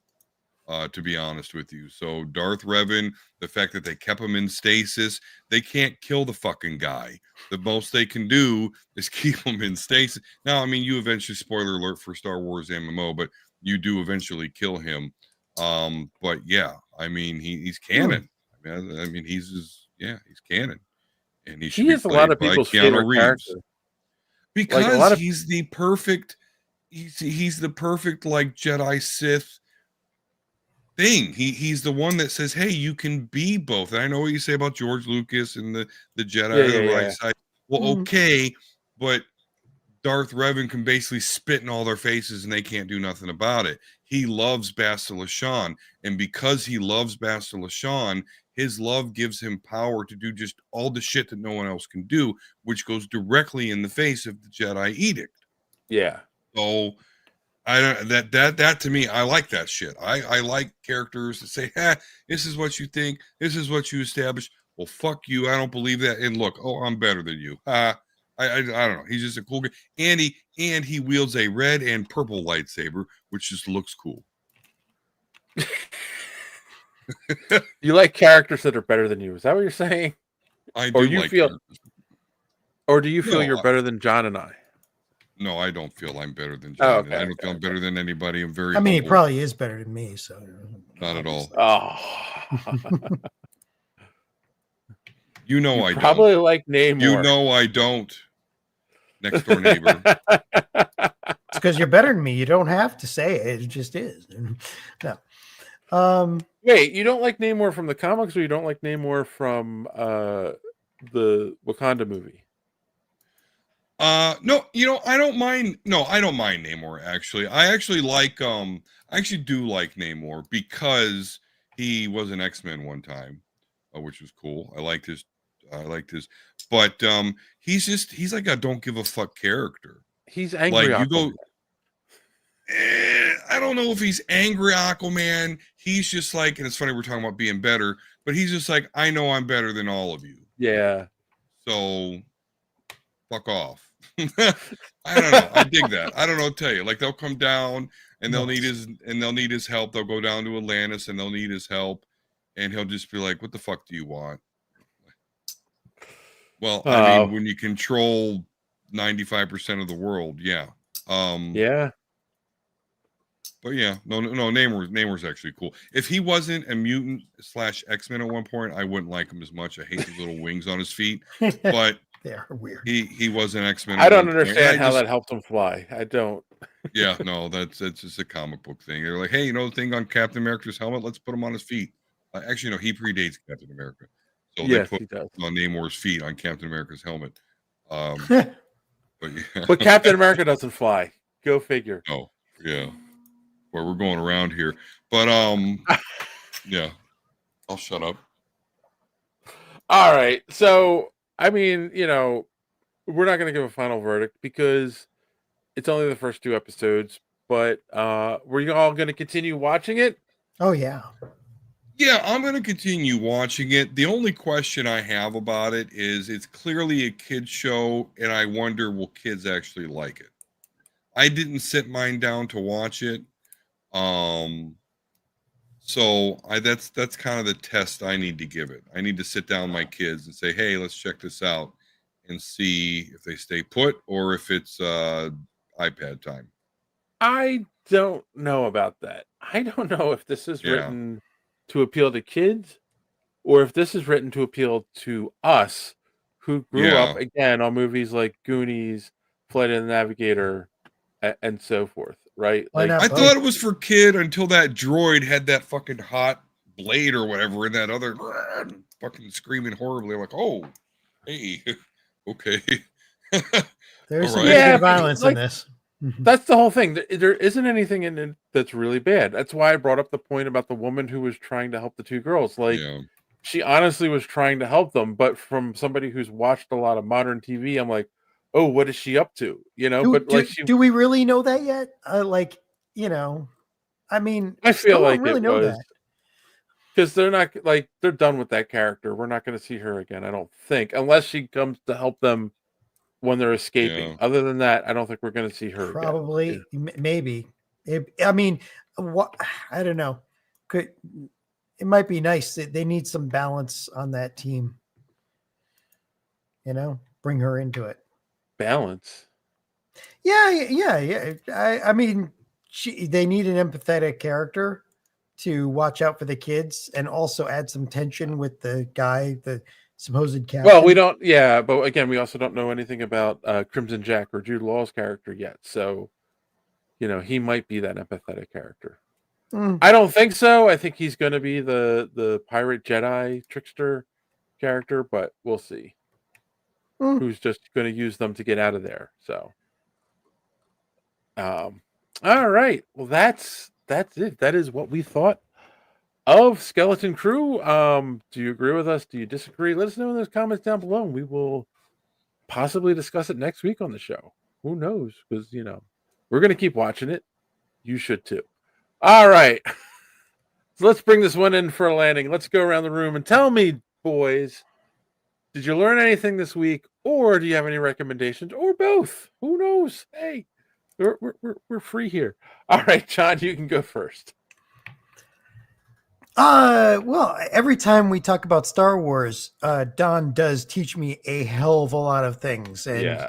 to be honest with you. So Darth Revan, the fact that they kept him in stasis, they can't kill the fucking guy. The most they can do is keep him in stasis. Now, I mean, you eventually, spoiler alert for Star Wars MMO, but you do eventually kill him. But yeah, I mean, he's canon. I mean, he's canon, and he should
He
be
is a lot
played
of
by
people's
Keanu
favorite
Reeves
character.
because
Like, a lot of-
he's the perfect. He's the perfect like Jedi Sith thing. He's the one that says, "Hey, you can be both." And I know what you say about George Lucas and the Jedi the right side. Well, okay, but Darth Revan can basically spit in all their faces and they can't do nothing about it. He loves Bastila Shan, and because he loves Bastila Shan, his love gives him power to do just all the shit that no one else can do, which goes directly in the face of the Jedi Edict.
Yeah.
So I don't that to me, I like that shit. I like characters that say, this is what you think, this is what you establish. Well, fuck you, I don't believe that. And look, I'm better than you. I don't know. He's just a cool guy. And he wields a red and purple lightsaber, which just looks cool.
You like characters that are better than you. Is that what you're saying?
I do like
feel, or do you feel
No,
you're better than John and I?
No, I don't feel I'm better than John.
Okay,
I don't feel I'm better than anybody. I'm very
I mean, he
humble.
probably is better than me. So
Not at all.
Oh.
You know
You
I
probably
don't.
like Namor.
You know I don't. Next door neighbor.
it's because you're better than me. You don't have to say it. It just is. No.
Wait, you don't like Namor from the comics, or you don't like Namor from the Wakanda movie?
No, I don't mind. No, I don't mind Namor, actually. I actually like I actually do like Namor because he was an X-Men one time, which was cool. I liked his but he's like a don't give a fuck character.
He's angry.
Like, you go, I don't know if he's angry Aquaman. He's just like, and it's funny we're talking about being better, but he's just like, I know I'm better than all of you.
Yeah.
So fuck off. I don't know. I dig that. I don't know what to tell you. Like, they'll come down and they'll need his help. They'll go down to Atlantis and they'll need his help, and he'll just be like, what the fuck do you want? Well, I mean, when you control 95% of the world, yeah.
Yeah.
But yeah, no, Namor's actually cool. If he wasn't a mutant / X-Men at one point, I wouldn't like him as much. I hate the little wings on his feet. But
they are weird.
He was an X-Men.
I don't understand how that helped him fly. I don't.
Yeah, no, that's just a comic book thing. They're like, hey, you know the thing on Captain America's helmet? Let's put him on his feet. Actually, no, he predates Captain America. So
yes,
they
he
put
does.
on Namor's feet on Captain America's helmet. But yeah.
But Captain America doesn't fly. Go figure.
Oh, yeah. Well, we're going around here. But yeah. I'll shut up.
All right. So, I mean, we're not going to give a final verdict because it's only the first 2 episodes, but were you all going to continue watching it?
Oh, yeah.
Yeah, I'm going to continue watching it. The only question I have about it is it's clearly a kid's show, and I wonder, will kids actually like it? I didn't sit mine down to watch it. So that's kind of the test I need to give it. I need to sit down with my kids and say, hey, let's check this out and see if they stay put or if it's iPad time.
I don't know about that. I don't know if this is written to appeal to kids or if this is written to appeal to us who grew up again on movies like Goonies, Flight of the Navigator, and so forth, right?
Why
Like,
not
I
both?
thought it was for kid until that droid had that fucking hot blade or whatever in that other fucking screaming horribly. I'm like, oh, hey, okay.
There's some
All right.
good violence in this.
That's the whole thing. There isn't anything in it that's really bad. That's why I brought up the point about the woman who was trying to help the 2 girls. Like, she honestly was trying to help them, but from somebody who's watched a lot of modern TV, I'm like, oh, what is she up to?
Do we really know that yet? I mean,
I feel
still
like
don't really
it
know
was
that.
because they're done with that character. We're not going to see her again, I don't think, unless she comes to help them when they're escaping. Other than that, I don't think we're going to see her
Probably, maybe. I mean, what? I don't know. could it might be nice that they need some balance on that team. Bring her into it.
Balance.
Yeah. I mean, they need an empathetic character to watch out for the kids and also add some tension with the guy, the supposed captain.
Well, we don't. Yeah, but again, we also don't know anything about Crimson Jack or Jude Law's character yet. So, he might be that empathetic character. I don't think so. I think he's going to be the pirate Jedi trickster character, but we'll see. Who's just going to use them to get out of there? So, all right. Well, that's it. That is what we thought of Skeleton Crew. Do you agree with us? Do you disagree? Let us know in those comments down below. And we will possibly discuss it next week on the show. Who knows? Because we're going to keep watching it. You should too. All right. So let's bring this one in for a landing. Let's go around the room and tell me, boys, did you learn anything this week, or do you have any recommendations, or both? Who knows? Hey, we're free here. All right, John, you can go first.
Well, every time we talk about Star Wars, Don does teach me a hell of a lot of things, and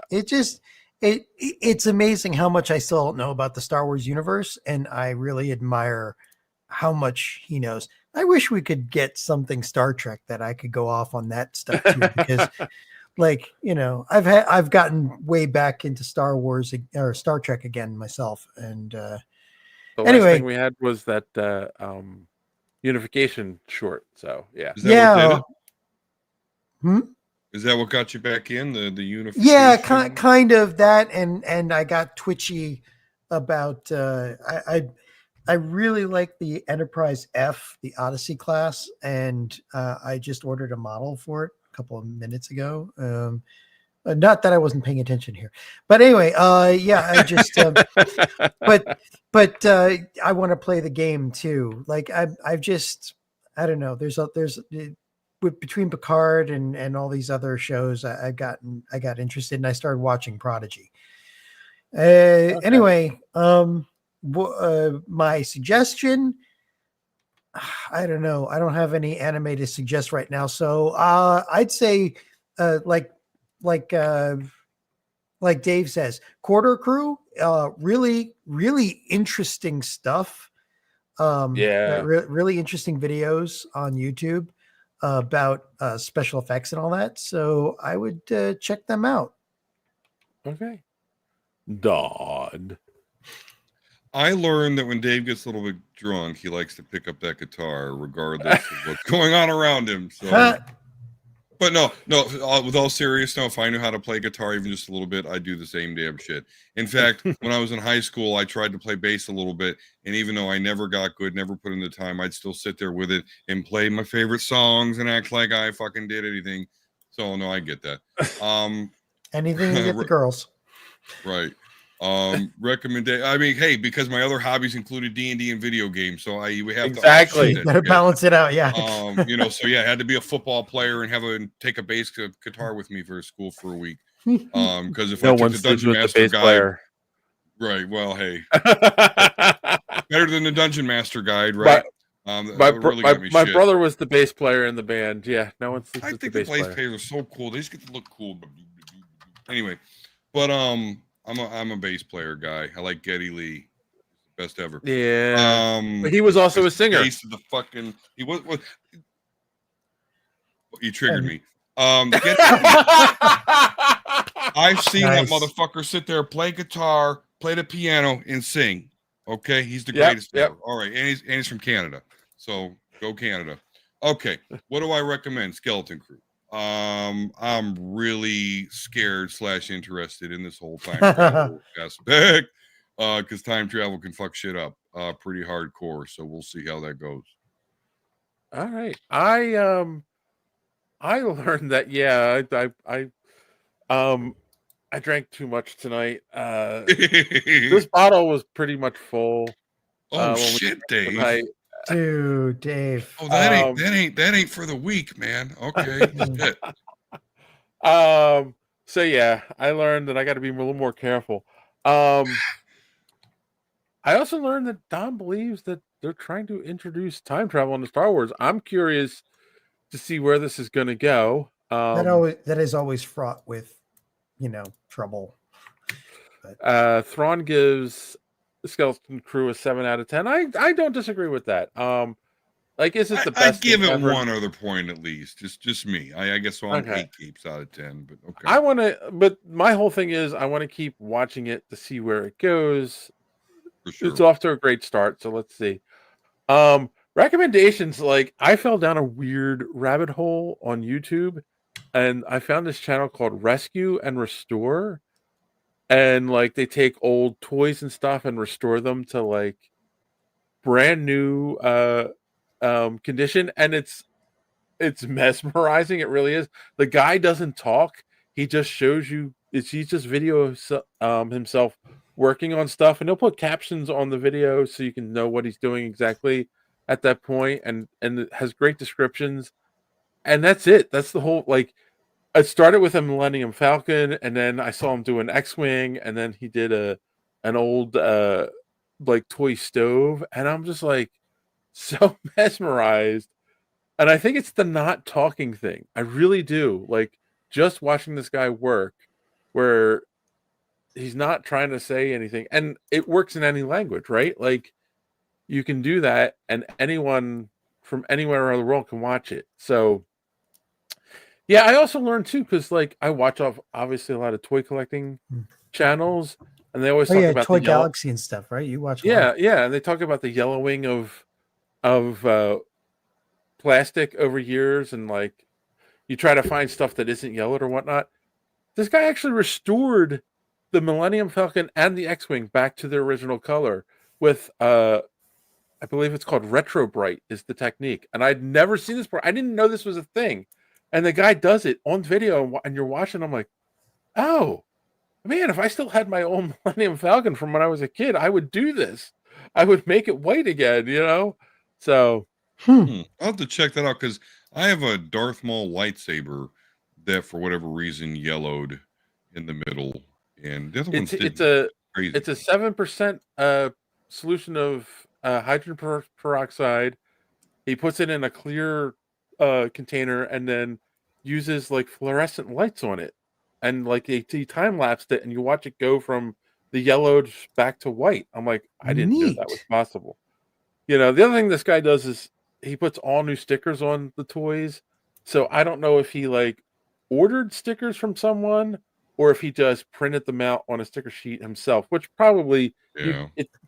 it's amazing how much I still don't know about the Star Wars universe, and I really admire how much he knows. I wish we could get something Star Trek that I could go off on that stuff too, because I've gotten way back into Star Wars or Star Trek again myself. And
the last thing we had was that unification short. So yeah.
Is that what did it? Is that what got you back in the unification?
Yeah, kind of that. And I got twitchy about I really like the Enterprise F, the Odyssey class, and I just ordered a model for it a couple of minutes ago. Not that I wasn't paying attention here, but anyway, I just, but I want to play the game too. Like I don't know. There's between Picard and all these other shows, I got interested and I started watching Prodigy. Anyway, my suggestion, I don't know. I don't have any anime to suggest right now. So I'd say like Dave says, Quarter Crew, really, really interesting stuff. Really interesting videos on YouTube about special effects and all that. So I would check them out.
Okay. Dodd.
I learned that when Dave gets a little bit drunk, he likes to pick up that guitar regardless of what's going on around him. So, but no, with all seriousness, if I knew how to play guitar even just a little bit, I'd do the same damn shit. In fact, when I was in high school, I tried to play bass a little bit, and even though I never got good, never put in the time, I'd still sit there with it and play my favorite songs and act like I fucking did anything. So no, I get that.
Anything to get the girls.
Right. Recommendation. I mean, hey, because my other hobbies included D&D and video games, so we have
exactly
to better balance it out. Yeah.
So yeah, I had to be a football player and take a bass guitar with me for school for a week. Because if I took the Dungeon Master guide, right? Well, hey, better than the Dungeon Master guide, right?
My brother was the bass player in the band. Yeah, no one.
I think the bass players are so cool. They just get to look cool. Anyway, but I'm a bass player guy. I like Geddy Lee, best ever.
Yeah, but he was also a singer.
He was. You triggered me. I've seen that motherfucker sit there, play guitar, play the piano, and sing. Okay, he's the greatest ever. All right, and he's from Canada, so go Canada. Okay, what do I recommend? Skeleton Crew. I'm really scared / interested in this whole time travel aspect, because time travel can fuck shit up pretty hardcore. So we'll see how that goes.
All right, I learned that I drank too much tonight. This bottle was pretty much full.
Oh shit, Dave.
Dude, Dave.
Oh, that ain't for the weak, man. Okay.
So yeah, I learned that I got to be a little more careful. I also learned that Don believes that they're trying to introduce time travel into Star Wars. I'm curious to see where this is going to go.
That is always fraught with, trouble.
Thrawn gives Skeleton Crew a 7 out of 10. I don't disagree with that. Like, is it the best?
I'd give it
ever?
one other point at least. Just me. I guess so. I'm
Okay.
8 capes out of 10. But okay.
I want to, but my whole thing is I want to keep watching it to see where it goes.
For sure.
It's off to a great start, so let's see. Recommendations, like I fell down a weird rabbit hole on YouTube, and I found this channel called Rescue and Restore, and like they take old toys and stuff and restore them to like brand new condition, and it's mesmerizing. It really is. The guy doesn't talk; he just shows you. He's just video himself working on stuff, and he'll put captions on the video so you can know what he's doing exactly at that point, and it has great descriptions, and that's it. That's the whole, like, it started with a Millennium Falcon, and then I saw him do an X-Wing, and then he did an old like toy stove, and I'm just like so mesmerized. And I think it's the not talking thing. I really do. Like, just watching this guy work where he's not trying to say anything, and it works in any language, right? Like, you can do that, and anyone from anywhere around the world can watch it. So, yeah, I also learned too, because like I watch obviously a lot of toy collecting channels, and they always talk about
Toy
the
Galaxy and stuff, right? You watch?
Yeah, and they talk about the yellowing of plastic over years, and like you try to find stuff that isn't yellowed or whatnot. This guy actually restored the Millennium Falcon and the X-Wing back to their original color with I believe it's called Retro Bright is the technique. And I'd never seen this before. I didn't know this was a thing. And the guy does it on video, and you're watching. I'm like, oh, man, if I still had my own Millennium Falcon from when I was a kid, I would do this. I would make it white again, So.
I'll have to check that out, because I have a Darth Maul lightsaber that, for whatever reason, yellowed in the middle. And the other one's
It's a 7% solution of hydrogen peroxide. He puts it in a clear container and then uses like fluorescent lights on it, and like he time lapsed it, and you watch it go from the yellowed back to white. I'm like, I didn't know that was possible. The other thing this guy does is he puts all new stickers on the toys. So I don't know if he like ordered stickers from someone, or if he just printed them out on a sticker sheet himself, which probably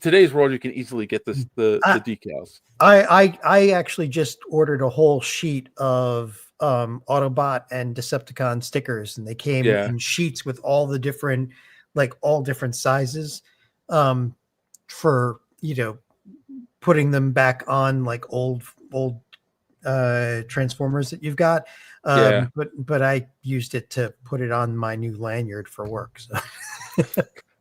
today's world you can easily get the decals.
I actually just ordered a whole sheet of Autobot and Decepticon stickers, and they came in sheets with all the different, like all different sizes, for putting them back on like old Transformers that you've got. But I used it to put it on my new lanyard for work. So.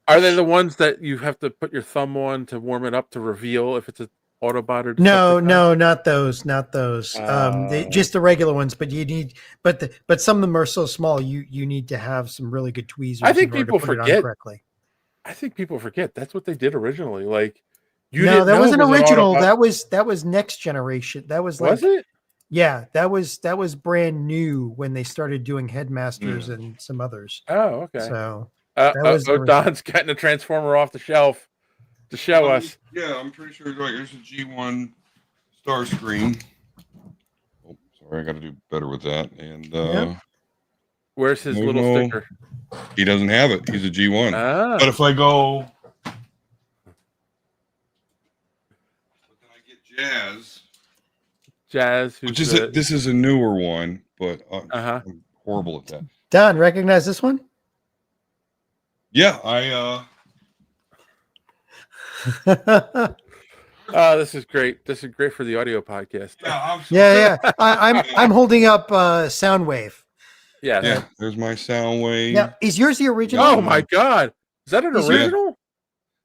Are they the ones that you have to put your thumb on to warm it up to reveal if it's an Autobot or
No, not those. Just the regular ones. But you need, but some of them are so small. You need to have some really good tweezers.
I think people
to put it on
forget.
correctly.
I think people forget that's what they did originally. Like,
that wasn't original. That was next generation. That was like,
was it?
Yeah, that was brand new when they started doing Headmasters and some others.
Oh, okay.
So
Don's getting a Transformer off the shelf to show us.
Yeah, I'm pretty sure. Right, here's a G1 star screen. Oh, sorry, I got to do better with that. And
where's his little sticker?
He doesn't have it. He's a G1.
Ah.
But if I go,
Jazz,
which is this is a newer one, but I'm horrible at that.
Don, recognize this one?
Yeah,
this is great. This is great for the audio podcast.
Yeah. I'm holding up Soundwave.
Yeah.
There's my Soundwave.
Now, is yours the original?
Oh my God, is that an original?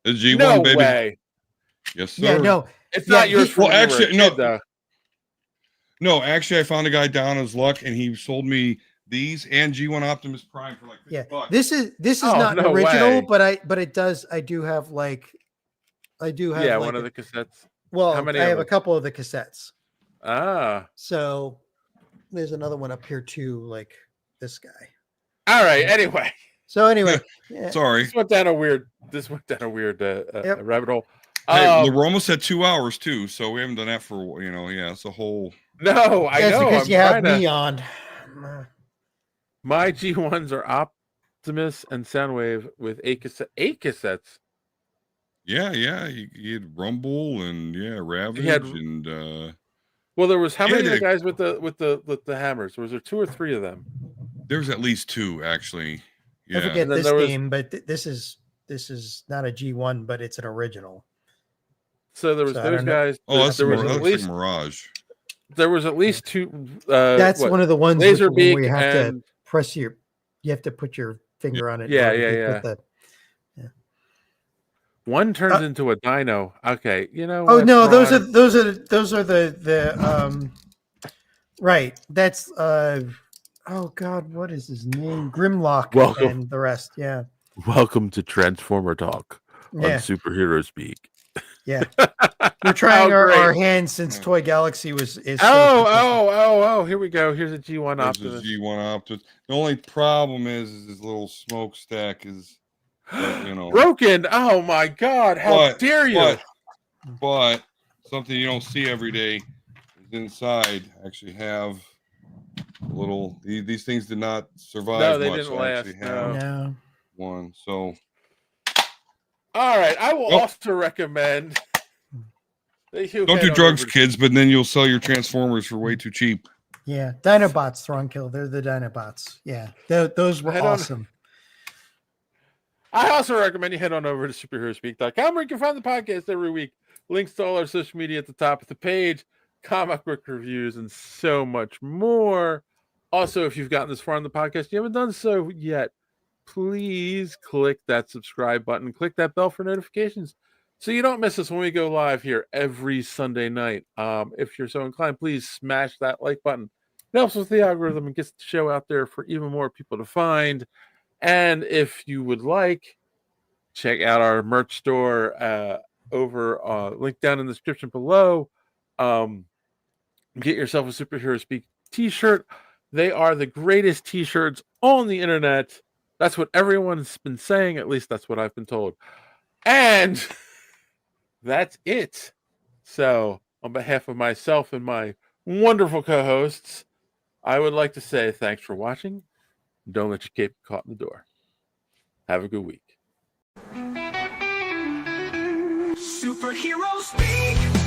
The G1,
no
baby.
Way.
Yes, sir.
Yeah, no,
it's not yours.
Well, actually, no. No, actually, I found a guy down his luck, and he sold me these and G1 Optimus Prime for like $50.
This is not an original, but I do have like I do have
one of the cassettes.
Well,
How many
I
of
have a
them?
couple of the cassettes.
Ah.
So there's another one up here too, like this guy.
All right. Anyway.
So anyway, yeah.
Sorry.
This went down a weird rabbit hole.
Hey, we're almost at 2 hours too, so we haven't done that for it's a whole.
No, I know.
Because you have me on.
My G1s are Optimus and Soundwave with 8 cassettes.
Yeah, you had Rumble and Ravage and.
Well, there was how many of the guys with the hammers? Was there 2 or 3 of them?
There's at least 2 actually. Yeah.
I forget this game, but this is not a G1, but it's an original.
So there was those guys.
Oh,
there was
at least Mirage.
There was at least 2.
That's one of the ones
Laserbeak
where you have to press you have to put your finger on it.
Yeah. One turns into a dino. Okay, you know.
Oh no, those are the right. That's oh God, what is his name? Grimlock and the rest. Yeah.
Welcome to Transformer Talk on Superhero Speak.
Yeah, we're trying our hands since Toy Galaxy is.
Oh! Here we go. Here's a G1 Optimus.
G1 Optimus. The only problem is this little smokestack is,
broken. Oh my God! How dare you?
But something you don't see every day is inside. Actually, have little. These things did not survive.
No, they
much.
didn't last.
No.
One. So.
All right, I will also recommend that you
don't do drugs, kids, but then you'll sell your Transformers for way too cheap.
Yeah, Dinobots, Thronkill. They're the Dinobots. Yeah, those were awesome.
I also recommend you head on over to superheroespeak.com where you can find the podcast every week. Links to all our social media at the top of the page, comic book reviews, and so much more. Also, if you've gotten this far on the podcast, you haven't done so yet, please click that subscribe button. Click that bell for notifications so you don't miss us when we go live here every Sunday night. If you're so inclined, please smash that like button. It helps with the algorithm and gets the show out there for even more people to find. And if you would like, check out our merch store over link down in the description below. Get yourself a Superhero Speak t-shirt. They are the greatest t-shirts on the internet. That's what everyone's been saying. At least that's what I've been told. And that's it. So on behalf of myself and my wonderful co-hosts, I would like to say thanks for watching. Don't let your cape get caught in the door. Have a good week.
Superhero Speak!